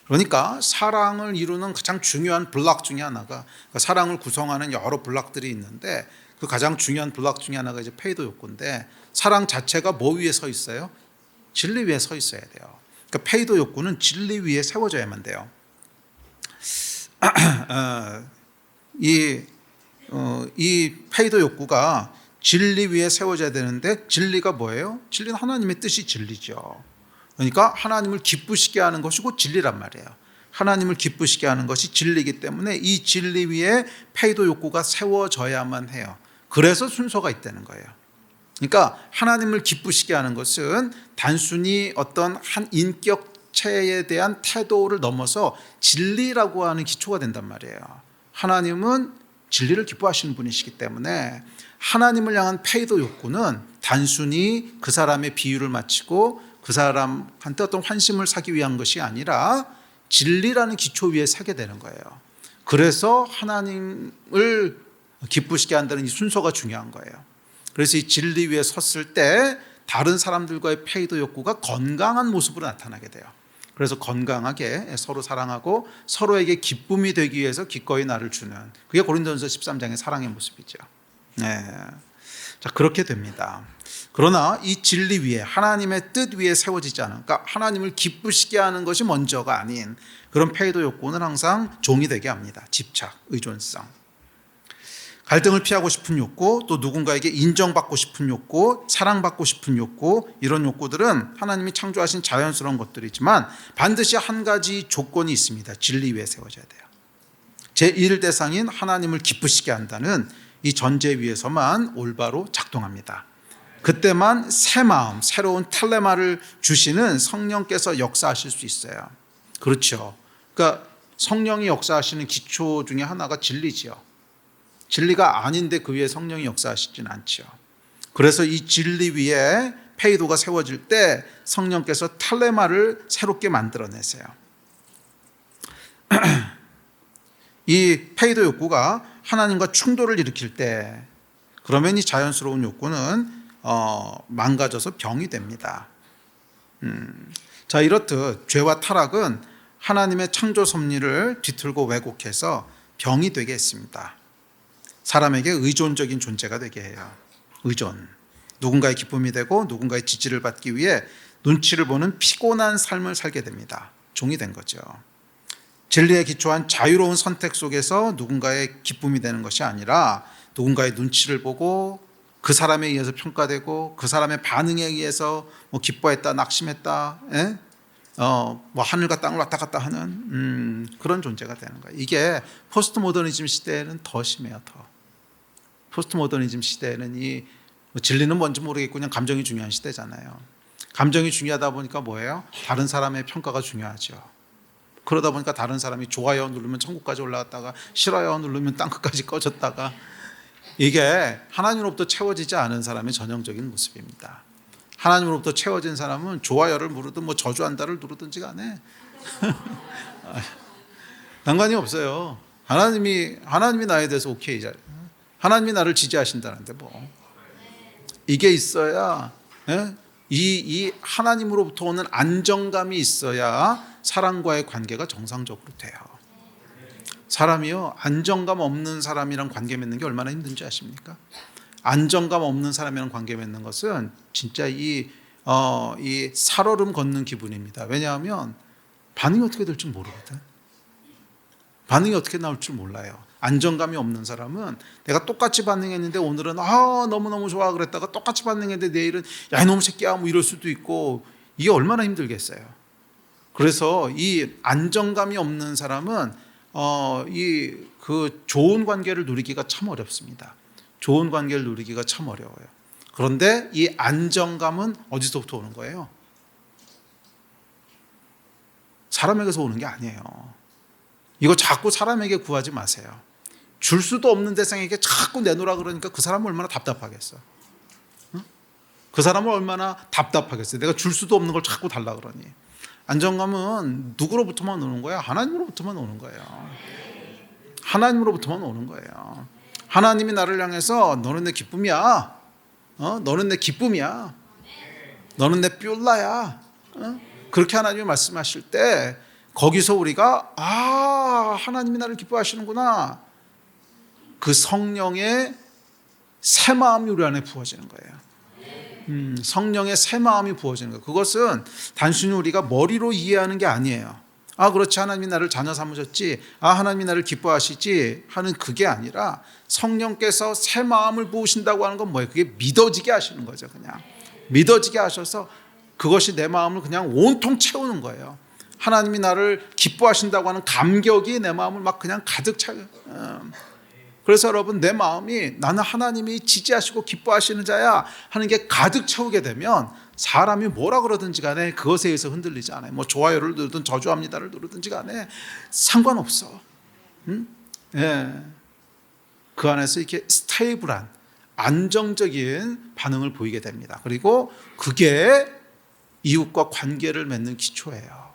그러니까 사랑을 이루는 가장 중요한 블록 중에 하나가, 그러니까 사랑을 구성하는 여러 블록들이 있는데 그 가장 중요한 블록 중에 하나가 이제 페이도 욕구인데, 사랑 자체가 뭐 위에 서 있어요? 진리 위에 서 있어야 돼요. 그러니까 페이도 욕구는 진리 위에 세워져야만 돼요. 이 페이도 욕구가 진리 위에 세워져야 되는데, 진리가 뭐예요? 진리는 하나님의 뜻이 진리죠. 그러니까 하나님을 기쁘시게 하는 것이 곧 진리란 말이에요. 하나님을 기쁘시게 하는 것이 진리이기 때문에 이 진리 위에 페이도 욕구가 세워져야만 해요. 그래서 순서가 있다는 거예요. 그러니까 하나님을 기쁘시게 하는 것은 단순히 어떤 한 인격체에 대한 태도를 넘어서 진리라고 하는 기초가 된단 말이에요. 하나님은 진리를 기뻐하시는 분이시기 때문에 하나님을 향한 페이도 욕구는 단순히 그 사람의 비유를 마치고 그 사람한테 어떤 환심을 사기 위한 것이 아니라 진리라는 기초 위에 서게 되는 거예요. 그래서 하나님을 기쁘시게 한다는 이 순서가 중요한 거예요. 그래서 이 진리 위에 섰을 때 다른 사람들과의 페이도 욕구가 건강한 모습으로 나타나게 돼요. 그래서 건강하게 서로 사랑하고 서로에게 기쁨이 되기 위해서 기꺼이 나를 주는, 그게 고린도전서 13장의 사랑의 모습이죠. 네. 자, 그렇게 됩니다. 그러나 이 진리 위에, 하나님의 뜻 위에 세워지지 않은, 그러니까 하나님을 기쁘시게 하는 것이 먼저가 아닌 그런 페이도 욕구는 항상 종이 되게 합니다. 집착, 의존성, 갈등을 피하고 싶은 욕구, 또 누군가에게 인정받고 싶은 욕구, 사랑받고 싶은 욕구, 이런 욕구들은 하나님이 창조하신 자연스러운 것들이지만 반드시 한 가지 조건이 있습니다. 진리 위에 세워져야 돼요. 제1대상인 하나님을 기쁘시게 한다는 이 전제 위에서만 올바로 작동합니다. 그때만 새 마음, 새로운 텔레마를 주시는 성령께서 역사하실 수 있어요. 그렇죠. 그러니까 성령이 역사하시는 기초 중에 하나가 진리지요. 진리가 아닌데 그 위에 성령이 역사하시진 않죠. 그래서 이 진리 위에 페이도가 세워질 때 성령께서 텔레마를 새롭게 만들어내세요. 이 페이도 욕구가 하나님과 충돌을 일으킬 때, 그러면 이 자연스러운 욕구는 망가져서 병이 됩니다. 자, 이렇듯 죄와 타락은 하나님의 창조 섭리를 뒤틀고 왜곡해서 병이 되게 했습니다. 사람에게 의존적인 존재가 되게 해요. 의존. 누군가의 기쁨이 되고 누군가의 지지를 받기 위해 눈치를 보는 피곤한 삶을 살게 됩니다. 종이 된 거죠. 진리에 기초한 자유로운 선택 속에서 누군가의 기쁨이 되는 것이 아니라 누군가의 눈치를 보고 그 사람에 의해서 평가되고 그 사람의 반응에 의해서 뭐 기뻐했다, 낙심했다, 뭐 하늘과 땅을 왔다 갔다 하는 그런 존재가 되는 거예요. 이게 포스트 모더니즘 시대에는 더 심해요. 더. 포스트 모더니즘 시대에는 이 진리는 뭔지 모르겠고 그냥 감정이 중요한 시대잖아요. 감정이 중요하다 보니까 뭐예요? 다른 사람의 평가가 중요하죠. 그러다 보니까 다른 사람이 좋아요 누르면 천국까지 올라갔다가 싫어요 누르면 땅끝까지 꺼졌다가, 이게 하나님으로부터 채워지지 않은 사람의 전형적인 모습입니다. 하나님으로부터 채워진 사람은 좋아요를 누르든 뭐 저주한다를 누르든지 간에 상관이 없어요. 하나님이 나에 대해서 오케이, 하나님이 나를 지지하신다는데 뭐 이게 있어야, 이 하나님으로부터 오는 안정감이 있어야 사람과의 관계가 정상적으로 돼요. 사람이요, 안정감 없는 사람이랑 관계 맺는 게 얼마나 힘든지 아십니까? 안정감 없는 사람이랑 관계 맺는 것은 진짜 이 살얼음 걷는 기분입니다. 왜냐하면 반응이 어떻게 될 줄 모르거든. 반응이 어떻게 나올 줄 몰라요. 안정감이 없는 사람은 내가 똑같이 반응했는데 오늘은 너무너무 좋아 그랬다가 똑같이 반응했는데 내일은 야 이놈 새끼야 뭐 이럴 수도 있고, 이게 얼마나 힘들겠어요. 그래서 이 안정감이 없는 사람은 그 좋은 관계를 누리기가 참 어렵습니다. 좋은 관계를 누리기가 참 어려워요. 그런데 이 안정감은 어디서부터 오는 거예요? 사람에게서 오는 게 아니에요. 이거 자꾸 사람에게 구하지 마세요. 줄 수도 없는 대상에게 자꾸 내놓으라 그러니까 그 사람은 얼마나 답답하겠어. 그 사람은 얼마나 답답하겠어요. 내가 줄 수도 없는 걸 자꾸 달라 그러니. 안정감은 누구로부터만 오는 거야? 하나님으로부터만 오는 거예요. 하나님으로부터만 오는 거예요. 하나님이 나를 향해서 너는 내 기쁨이야. 너는 내 기쁨이야. 너는 내 뷸라야. 그렇게 하나님이 말씀하실 때 거기서 우리가 하나님이 나를 기뻐하시는구나. 그 성령의 새 마음이 우리 안에 부어지는 거예요. 성령의 새 마음이 부어지는 거예요. 그것은 단순히 우리가 머리로 이해하는 게 아니에요. 그렇지, 하나님이 나를 자녀 삼으셨지, 하나님이 나를 기뻐하시지 하는 그게 아니라 성령께서 새 마음을 부으신다고 하는 건 뭐예요? 그게 믿어지게 하시는 거죠. 그냥 믿어지게 하셔서 그것이 내 마음을 그냥 온통 채우는 거예요. 하나님이 나를 기뻐하신다고 하는 감격이 내 마음을 막 그냥 가득 차요. 그래서 여러분, 내 마음이 나는 하나님이 지지하시고 기뻐하시는 자야 하는 게 가득 채우게 되면 사람이 뭐라 그러든지 간에 그것에 의해서 흔들리지 않아요. 뭐 좋아요를 누르든 저주합니다를 누르든지 간에 상관없어. 예. 그 안에서 이렇게 스테이블한 안정적인 반응을 보이게 됩니다. 그리고 그게 이웃과 관계를 맺는 기초예요.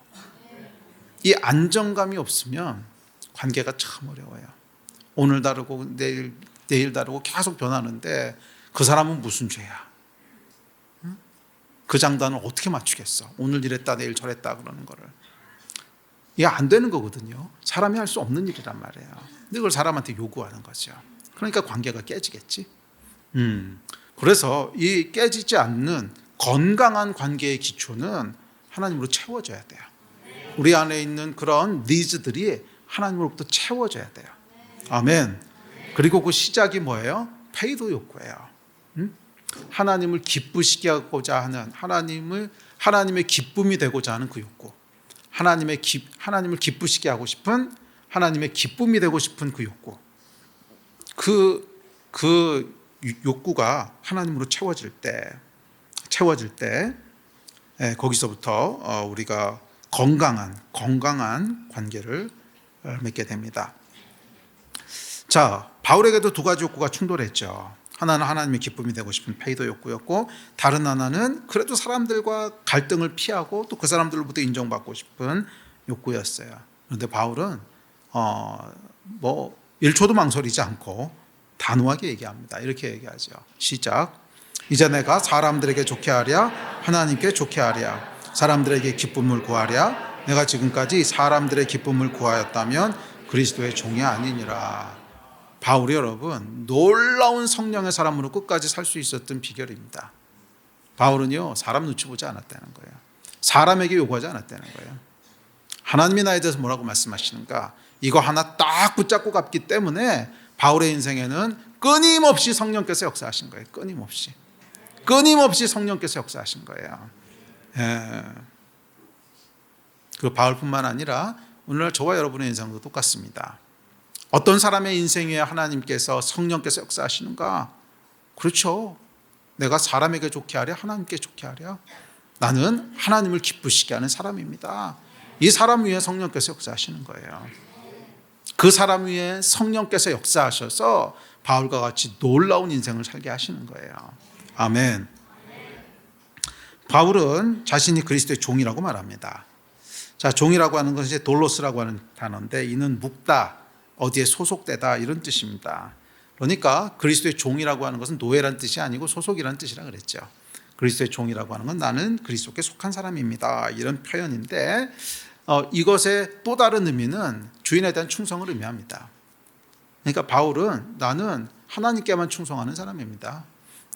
이 안정감이 없으면 관계가 참 어려워요. 오늘 다르고 내일 다르고 계속 변하는데 그 사람은 무슨 죄야? 그 장단을 어떻게 맞추겠어? 오늘 이랬다 내일 저랬다 그러는 거를. 이게 안 되는 거거든요. 사람이 할 수 없는 일이란 말이에요. 근데 그걸 사람한테 요구하는 거죠. 그러니까 관계가 깨지겠지. 그래서 이 깨지지 않는 건강한 관계의 기초는 하나님으로 채워져야 돼요. 우리 안에 있는 그런 니즈들이 하나님으로부터 채워져야 돼요. 아멘. 그리고 그 시작이 뭐예요? 페이도 욕구예요. 하나님을 기쁘시게 하고자 하는 하나님의 기쁨이 되고자 하는 그 욕구. 하나님을 기쁘시게 하고 싶은, 하나님의 기쁨이 되고 싶은 그 욕구. 그 욕구가 하나님으로 채워질 때 거기서부터 우리가 건강한 관계를 맺게 됩니다. 자, 바울에게도 두 가지 욕구가 충돌했죠. 하나는 하나님의 기쁨이 되고 싶은 페이도 욕구였고, 다른 하나는 그래도 사람들과 갈등을 피하고 또 그 사람들로부터 인정받고 싶은 욕구였어요. 그런데 바울은 1초도 망설이지 않고 단호하게 얘기합니다. 이렇게 얘기하죠. 시작. 이제 내가 사람들에게 좋게 하랴 하나님께 좋게 하랴, 사람들에게 기쁨을 구하랴. 내가 지금까지 사람들의 기쁨을 구하였다면 그리스도의 종이 아니니라. 바울이 여러분 놀라운 성령의 사람으로 끝까지 살 수 있었던 비결입니다. 바울은요, 사람 눈치 보지 않았다는 거예요. 사람에게 요구하지 않았다는 거예요. 하나님이 나에 대해서 뭐라고 말씀하시는가, 이거 하나 딱 붙잡고 갔기 때문에 바울의 인생에는 끊임없이 성령께서 역사하신 거예요. 끊임없이 성령께서 역사하신 거예요. 그 바울뿐만 아니라 오늘날 저와 여러분의 인생도 똑같습니다. 어떤 사람의 인생 위에 하나님께서 성령께서 역사하시는가? 그렇죠. 내가 사람에게 좋게 하랴 하나님께 좋게 하랴. 나는 하나님을 기쁘시게 하는 사람입니다. 이 사람 위에 성령께서 역사하시는 거예요. 그 사람 위에 성령께서 역사하셔서 바울과 같이 놀라운 인생을 살게 하시는 거예요. 아멘. 바울은 자신이 그리스도의 종이라고 말합니다. 자, 종이라고 하는 것은 이제 돌로스라고 하는 단어인데, 이는 묵다, 어디에 소속되다 이런 뜻입니다. 그러니까 그리스도의 종이라고 하는 것은 노예란 뜻이 아니고 소속이라는 뜻이라 그랬죠. 그리스도의 종이라고 하는 건 나는 그리스도께 속한 사람입니다, 이런 표현인데, 이것의 또 다른 의미는 주인에 대한 충성을 의미합니다. 그러니까 바울은 나는 하나님께만 충성하는 사람입니다.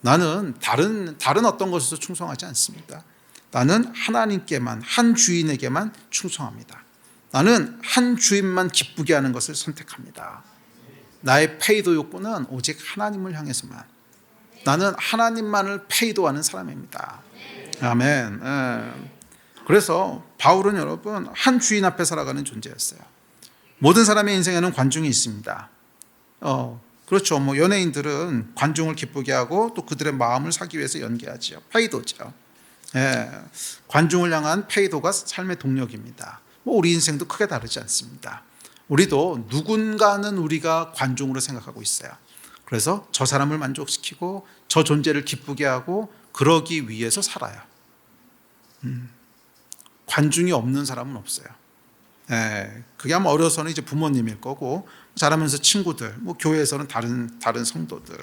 나는 다른 어떤 것에서 충성하지 않습니다. 나는 하나님께만, 한 주인에게만 충성합니다. 나는 한 주인만 기쁘게 하는 것을 선택합니다. 나의 페이도 욕구는 오직 하나님을 향해서만. 나는 하나님만을 페이도하는 사람입니다. 아멘. 그래서 바울은 여러분 한 주인 앞에 살아가는 존재였어요. 모든 사람의 인생에는 관중이 있습니다. 그렇죠. 뭐 연예인들은 관중을 기쁘게 하고 또 그들의 마음을 사기 위해서 연기하죠. 페이도죠. 관중을 향한 페이도가 삶의 동력입니다. 우리 인생도 크게 다르지 않습니다. 우리도 누군가는 우리가 관중으로 생각하고 있어요. 그래서 저 사람을 만족시키고 저 존재를 기쁘게 하고 그러기 위해서 살아요. 관중이 없는 사람은 없어요. 그게 아마 어려서는 이제 부모님일 거고, 자라면서 친구들, 뭐 교회에서는 다른 성도들,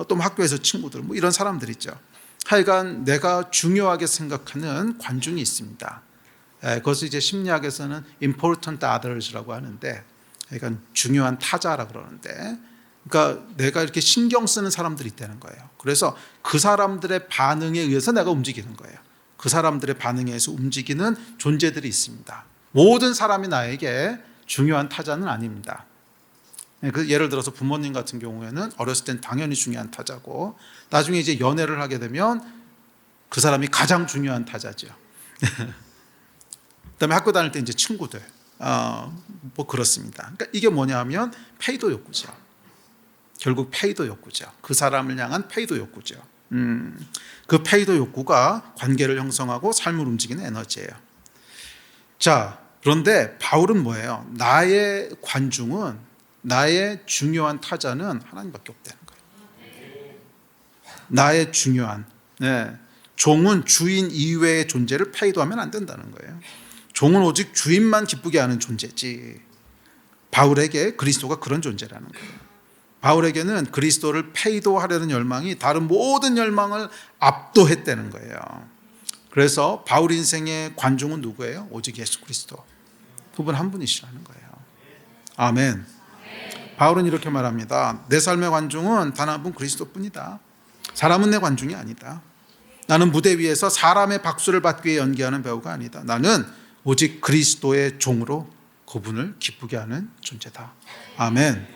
또 학교에서 친구들, 뭐 이런 사람들 있죠. 하여간 내가 중요하게 생각하는 관중이 있습니다. 그것을 이제 심리학에서는 important others라고 하는데, 그러니까 중요한 타자라 그러는데, 그러니까 내가 이렇게 신경 쓰는 사람들이 있다는 거예요. 그래서 그 사람들의 반응에 의해서 내가 움직이는 거예요. 그 사람들의 반응에 의해서 움직이는 존재들이 있습니다. 모든 사람이 나에게 중요한 타자는 아닙니다. 예를 들어서 부모님 같은 경우에는 어렸을 땐 당연히 중요한 타자고, 나중에 이제 연애를 하게 되면 그 사람이 가장 중요한 타자죠. 그다음에 학교 다닐 때 이제 친구들, 뭐 그렇습니다. 그러니까 이게 뭐냐 하면 페이도 욕구죠. 결국 페이도 욕구죠. 그 사람을 향한 페이도 욕구죠. 그 페이도 욕구가 관계를 형성하고 삶을 움직이는 에너지예요. 자, 그런데 바울은 뭐예요? 나의 관중은, 나의 중요한 타자는 하나님밖에 없다는 거예요. 나의 중요한, 종은 주인 이외의 존재를 페이도하면 안 된다는 거예요. 종은 오직 주인만 기쁘게 하는 존재지. 바울에게 그리스도가 그런 존재라는 거예요. 바울에게는 그리스도를 페이도하려는 열망이 다른 모든 열망을 압도했다는 거예요. 그래서 바울 인생의 관중은 누구예요? 오직 예수 그리스도. 그분 한 분이시라는 거예요. 아멘. 바울은 이렇게 말합니다. 내 삶의 관중은 단 한 분 그리스도뿐이다. 사람은 내 관중이 아니다. 나는 무대 위에서 사람의 박수를 받기 위해 연기하는 배우가 아니다. 나는 오직 그리스도의 종으로 그분을 기쁘게 하는 존재다. 아멘.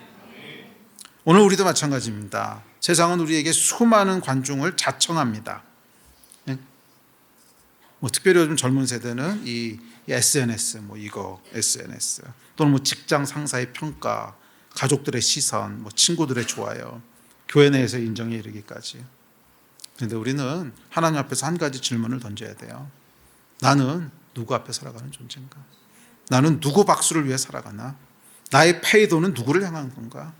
오늘 우리도 마찬가지입니다. 세상은 우리에게 수많은 관중을 자청합니다. 뭐 특별히 요즘 젊은 세대는 이 SNS, SNS 또는 뭐 직장 상사의 평가, 가족들의 시선, 뭐 친구들의 좋아요, 교회 내에서 인정에 이르기까지. 그런데 우리는 하나님 앞에서 한 가지 질문을 던져야 돼요. 나는 누구 앞에 살아가는 존재인가? 나는 누구 박수를 위해 살아가나? 나의 페이도는 누구를 향한 건가?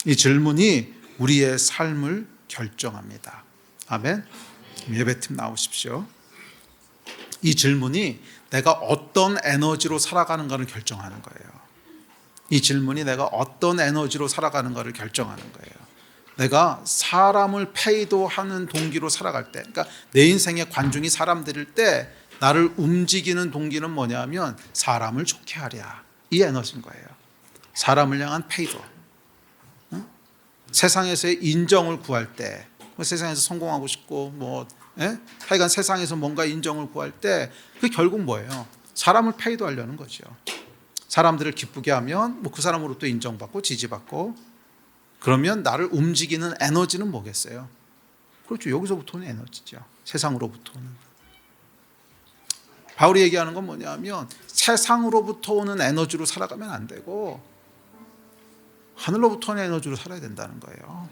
이 질문이 우리의 삶을 결정합니다. 아멘. 예배팀 나오십시오. 이 질문이 내가 어떤 에너지로 살아가는가를 결정하는 거예요. 이 질문이 내가 어떤 에너지로 살아가는가를 결정하는 거예요. 내가 사람을 페이도하는 동기로 살아갈 때, 그러니까 내 인생의 관중이 사람들일 때 나를 움직이는 동기는 뭐냐면 사람을 좋게 하랴, 이 에너지인 거예요. 사람을 향한 페이도. 세상에서의 인정을 구할 때, 세상에서 성공하고 싶고 하여간 세상에서 뭔가 인정을 구할 때 그게 결국 뭐예요? 사람을 페이도하려는 거죠. 사람들을 기쁘게 하면 그 사람으로부터 인정받고 지지받고, 그러면 나를 움직이는 에너지는 뭐겠어요? 그렇죠. 여기서부터 오는 에너지죠. 세상으로부터 오는. 바울이 얘기하는 건 뭐냐면 세상으로부터 오는 에너지로 살아가면 안 되고 하늘로부터 오는 에너지로 살아야 된다는 거예요.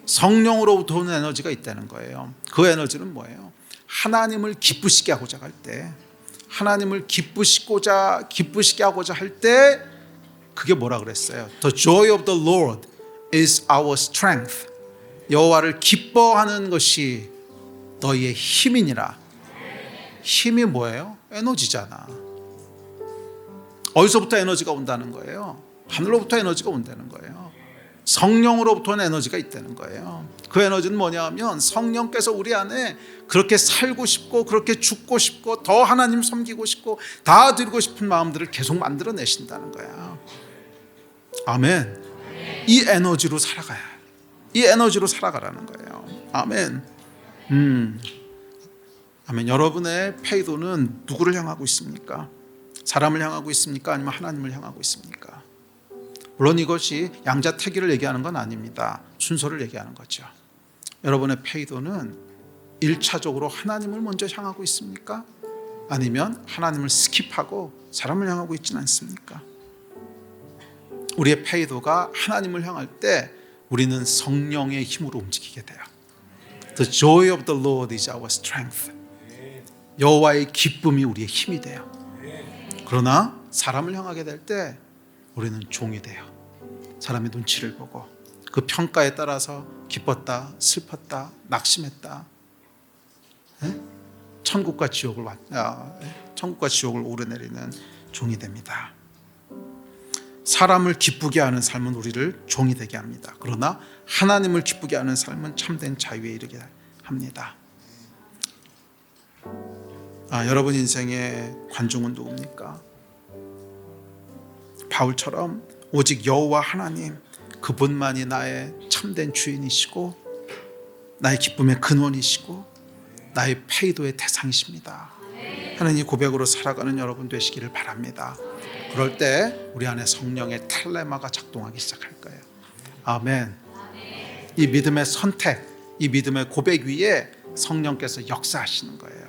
성령으로부터 오는 에너지가 있다는 거예요. 그 에너지는 뭐예요? 하나님을 기쁘시게 하고자 할 때, 하나님을 기쁘시게 하고자 할 때, 그게 뭐라 그랬어요? The joy of the Lord is our strength. 여호와를 기뻐하는 것이 너희의 힘이니라. 힘이 뭐예요? 에너지잖아. 어디서부터 에너지가 온다는 거예요? 하늘로부터 에너지가 온다는 거예요. 성령으로부터는 에너지가 있다는 거예요. 그 에너지는 뭐냐 하면 성령께서 우리 안에 그렇게 살고 싶고 그렇게 죽고 싶고 더 하나님 섬기고 싶고 다 드리고 싶은 마음들을 계속 만들어내신다는 거야. 아멘. 이 에너지로 살아가야, 이 에너지로 살아가라는 거예요. 아멘. 아멘. 여러분의 페이도는 누구를 향하고 있습니까? 사람을 향하고 있습니까? 아니면 하나님을 향하고 있습니까? 물론 이것이 양자택일을 얘기하는 건 아닙니다. 순서를 얘기하는 거죠. 여러분의 페이도는 1차적으로 하나님을 먼저 향하고 있습니까? 아니면 하나님을 스킵하고 사람을 향하고 있지는 않습니까? 우리의 페이도가 하나님을 향할 때 우리는 성령의 힘으로 움직이게 돼요. The joy of the Lord is our strength. 여호와의 기쁨이 우리의 힘이 돼요. 그러나 사람을 향하게 될 때 우리는 종이 돼요. 사람의 눈치를 보고 그 평가에 따라서 기뻤다, 슬펐다, 낙심했다, 천국과 지옥을 오르내리는 종이 됩니다. 사람을 기쁘게 하는 삶은 우리를 종이 되게 합니다. 그러나 하나님을 기쁘게 하는 삶은 참된 자유에 이르게 합니다. 여러분 인생의 관중은 누굽니까? 바울처럼 오직 여호와 하나님, 그분만이 나의 참된 주인이시고 나의 기쁨의 근원이시고 나의 페이도의 대상이십니다 하는 이 고백으로 살아가는 여러분 되시기를 바랍니다. 그럴 때 우리 안에 성령의 텔레마가 작동하기 시작할 거예요. 아멘. 이 믿음의 선택, 이 믿음의 고백 위에 성령께서 역사하시는 거예요.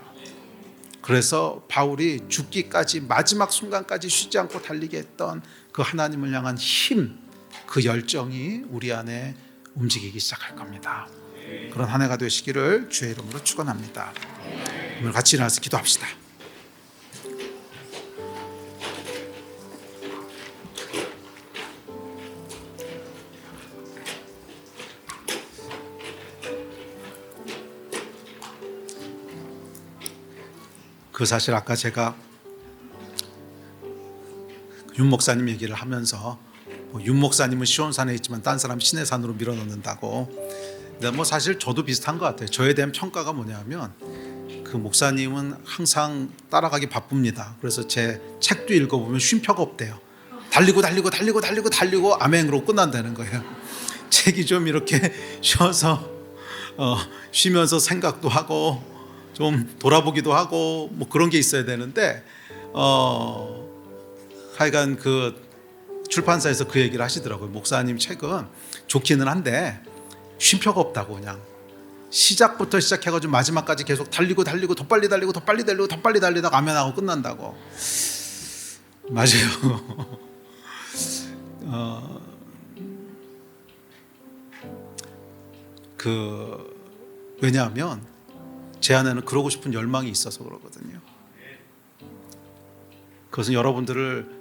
그래서 바울이 죽기까지 마지막 순간까지 쉬지 않고 달리게 했던 그 하나님을 향한 힘, 그 열정이 우리 안에 움직이기 시작할 겁니다. 그런 한 해가 되시기를 주의 이름으로 축원합니다. 오늘 같이 일어나서 기도합시다. 그 사실 아까 제가 윤 목사님 얘기를 하면서 윤 목사님은 시온산에 있지만 딴 사람 시내산으로 밀어넣는다고. 근데 사실 저도 비슷한 것 같아요. 저에 대한 평가가 뭐냐면 그 목사님은 항상 따라가기 바쁩니다. 그래서 제 책도 읽어보면 쉼표가 없대요. 달리고 아멘으로 끝난다는 거예요. 책이 좀 이렇게 쉬어서 쉬면서 생각도 하고 좀 돌아보기도 하고 그런 게 있어야 되는데 하여간 그 출판사에서 그 얘기를 하시더라고요. 목사님 책은 좋기는 한데 쉼표가 없다고. 그냥 시작부터 시작해가지고 마지막까지 계속 달리고 더 빨리 달리다가 아멘하고 끝난다고. 맞아요. 왜냐하면 제 안에는 그러고 싶은 열망이 있어서 그러거든요. 그것은 여러분들을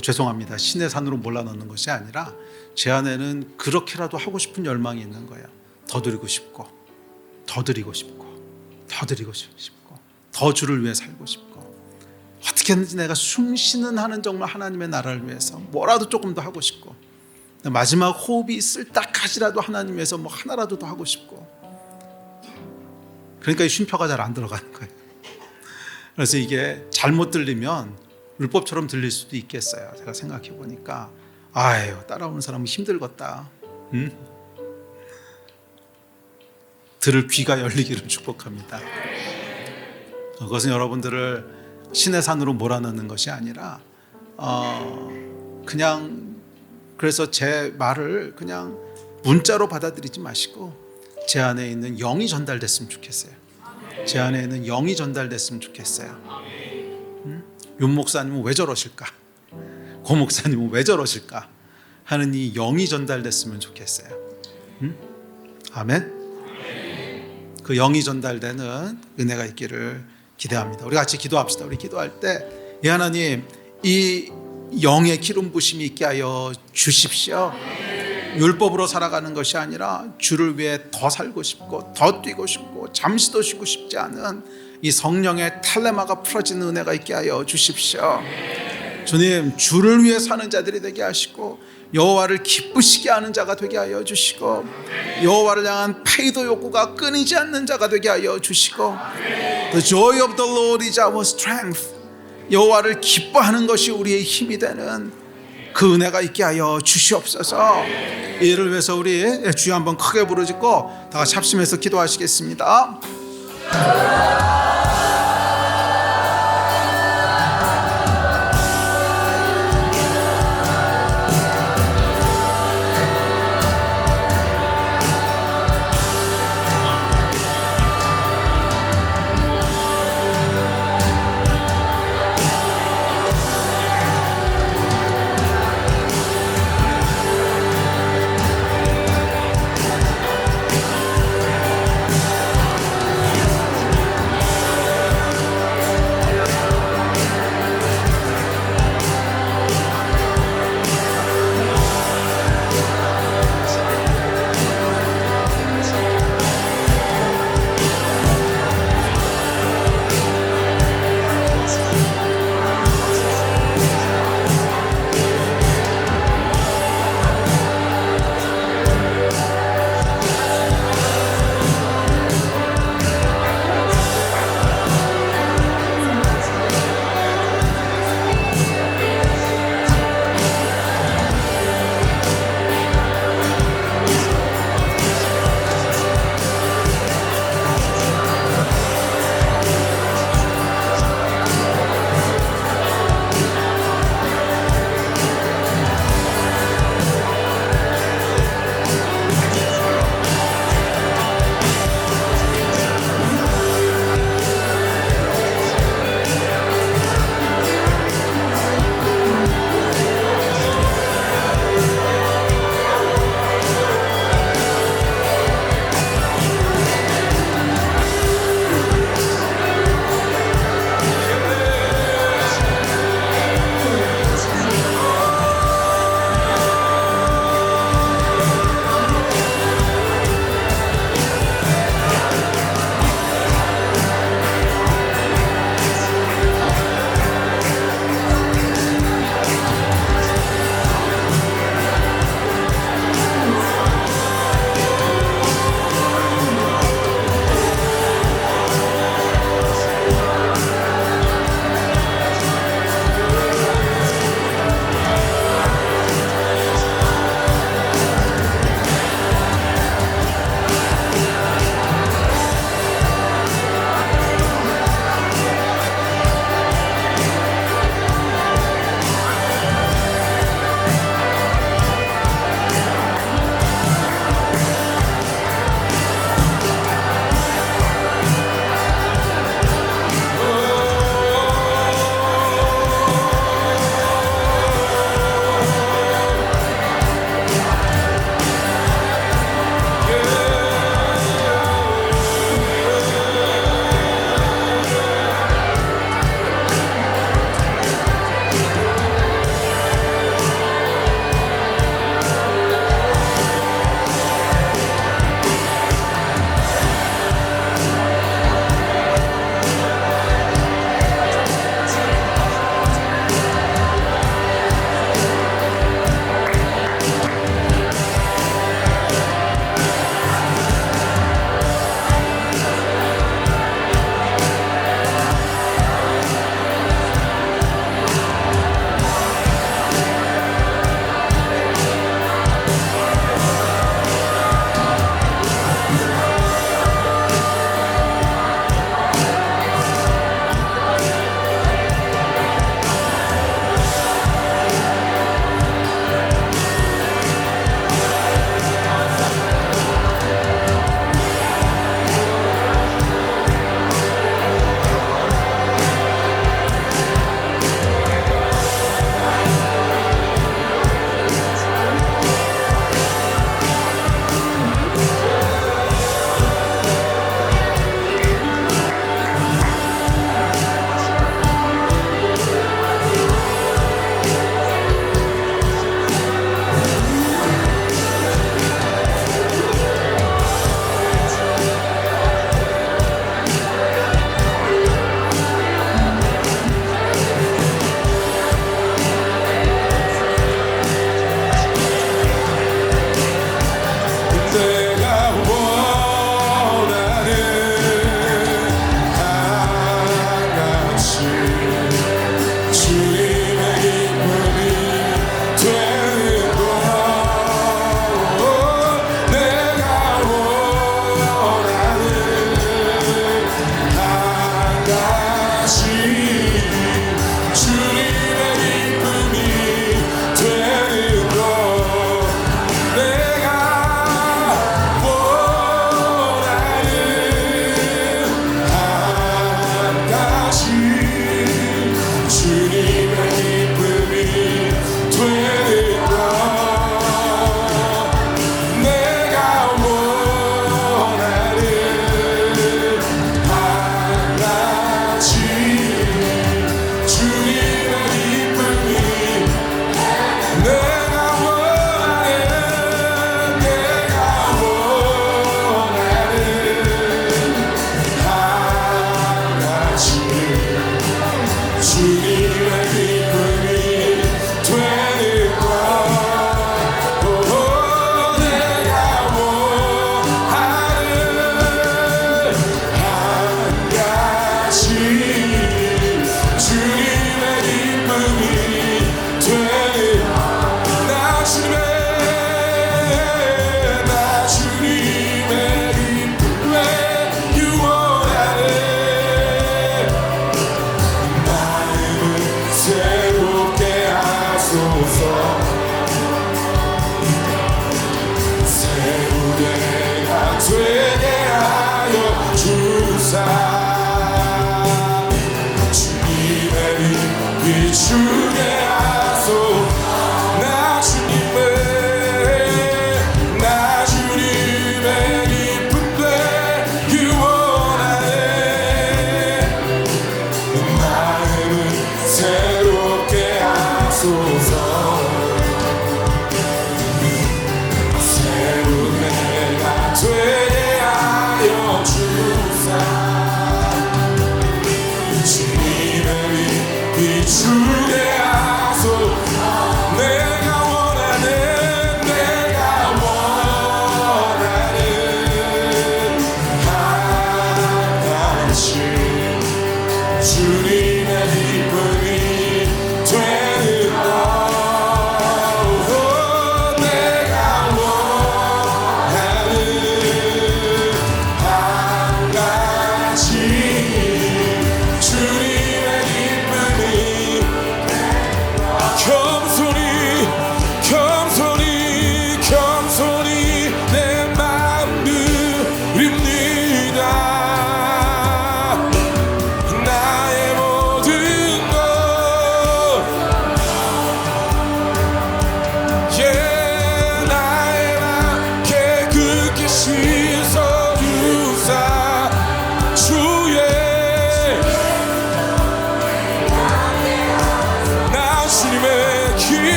죄송합니다, 신의 산으로 몰아넣는 것이 아니라 제 안에는 그렇게라도 하고 싶은 열망이 있는 거예요. 더 드리고 싶고 더 주를 위해 살고 싶고 어떻게든지 내가 숨 쉬는 한은 정말 하나님의 나라를 위해서 뭐라도 조금 더 하고 싶고 마지막 호흡이 있을 때까지라도 하나님 위해서 하나라도 더 하고 싶고. 그러니까 이 쉼표가 잘 안 들어가는 거예요. 그래서 이게 잘못 들리면 율법처럼 들릴 수도 있겠어요. 제가 생각해 보니까 따라오는 사람은 힘들겠다. 들을 귀가 열리기를 축복합니다. 그것은 여러분들을 신의 산으로 몰아넣는 것이 아니라 그냥, 그래서 제 말을 그냥 문자로 받아들이지 마시고 제 안에 있는 영이 전달됐으면 좋겠어요. 제 안에 있는 영이 전달됐으면 좋겠어요. 윤 목사님은 왜 저러실까? 고 목사님은 왜 저러실까? 하는 이 영이 전달됐으면 좋겠어요. 아멘. 그 영이 전달되는 은혜가 있기를 기대합니다. 우리 같이 기도합시다. 우리 기도할 때 하나님, 이 영의 기름 부심이 있게 하여 주십시오. 율법으로 살아가는 것이 아니라 주를 위해 더 살고 싶고 더 뛰고 싶고 잠시도 쉬고 싶지 않은 이 성령의 텔레마가 풀어지는 은혜가 있게 하여 주십시오. 주님, 주를 위해 사는 자들이 되게 하시고 여호와를 기쁘시게 하는 자가 되게 하여 주시고 여호와를 향한 페이도 욕구가 끊이지 않는 자가 되게 하여 주시고 The joy of the Lord is our strength. 여호와를 기뻐하는 것이 우리의 힘이 되는 그 은혜가 있게 하여 주시옵소서. 이를 위해서 우리 주여 한번 크게 부르짖고 다 같이 합심해서 기도하시겠습니다.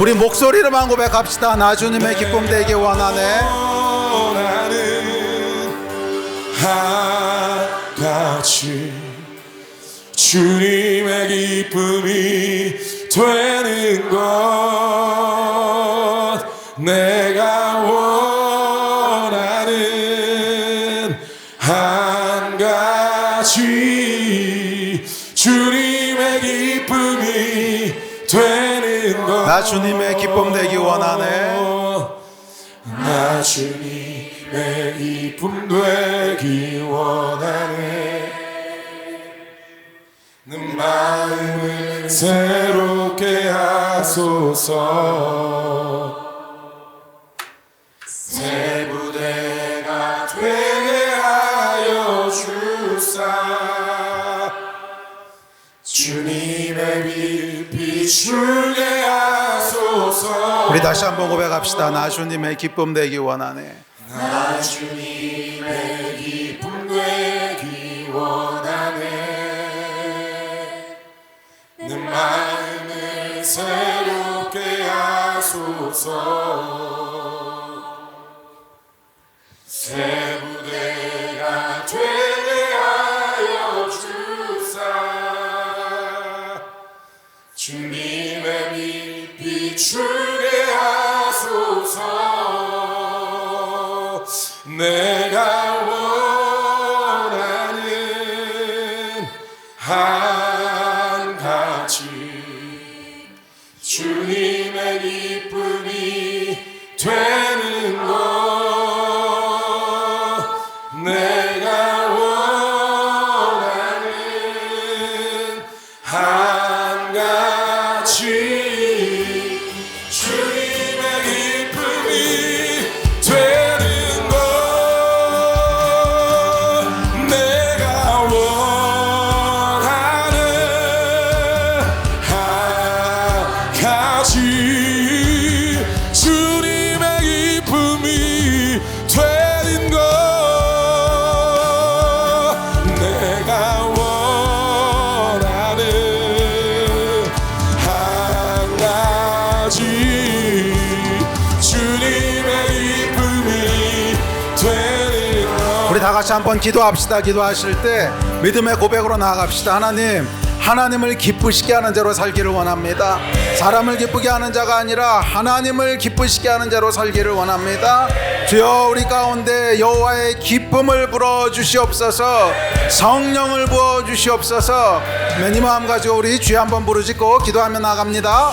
우리 목소리로만 고백합시다. 나 주님의 기쁨 되기 원하네. 한같이 주님의 기쁨이 되는 것 내가 원하는 한가지 주님의 기쁨이 되는 것 나 주님의 기쁨 되기 원하네. 나 주님의 기쁨 되기 원하네. 내 마음을 새롭게 하소서. 새 부대가 되게 하여 주사. 주님의 빛 비추게 하소서. 우리 다시 한번 고백합시다. 나 주님의 기쁨 되기 원하네. 나 주님의 기쁨 되기 원하네. 내 마음을 새롭게 하소서. 새 부대가 되게 하여 주사. 주님의 빛 비추게 하소서. 내가 원하는 한가지 주님의 주님의 기쁨이 되는 것 내가 원하는 한 가지 주님의 기쁨이 되는 것 내가 원하는 한 가지 주님의 기쁨이 되는 것 내가 원하는 한 가지 주님의 기쁨이 되는 것 우리 다 같이 한번 기도합시다. 기도하실 때 믿음의 고백으로 나아갑시다. 하나님을 기쁘시게 하는 자로 살기를 원합니다. 사람을 기쁘게 하는 자가 아니라 하나님을 기쁘시게 하는 자로 살기를 원합니다. 주여, 우리 가운데 여호와의 기쁨을 불어 주시옵소서. 성령을 부어 주시옵소서. 이 마음 가지고 우리 주여 한번 부르짖고 기도하며 나갑니다.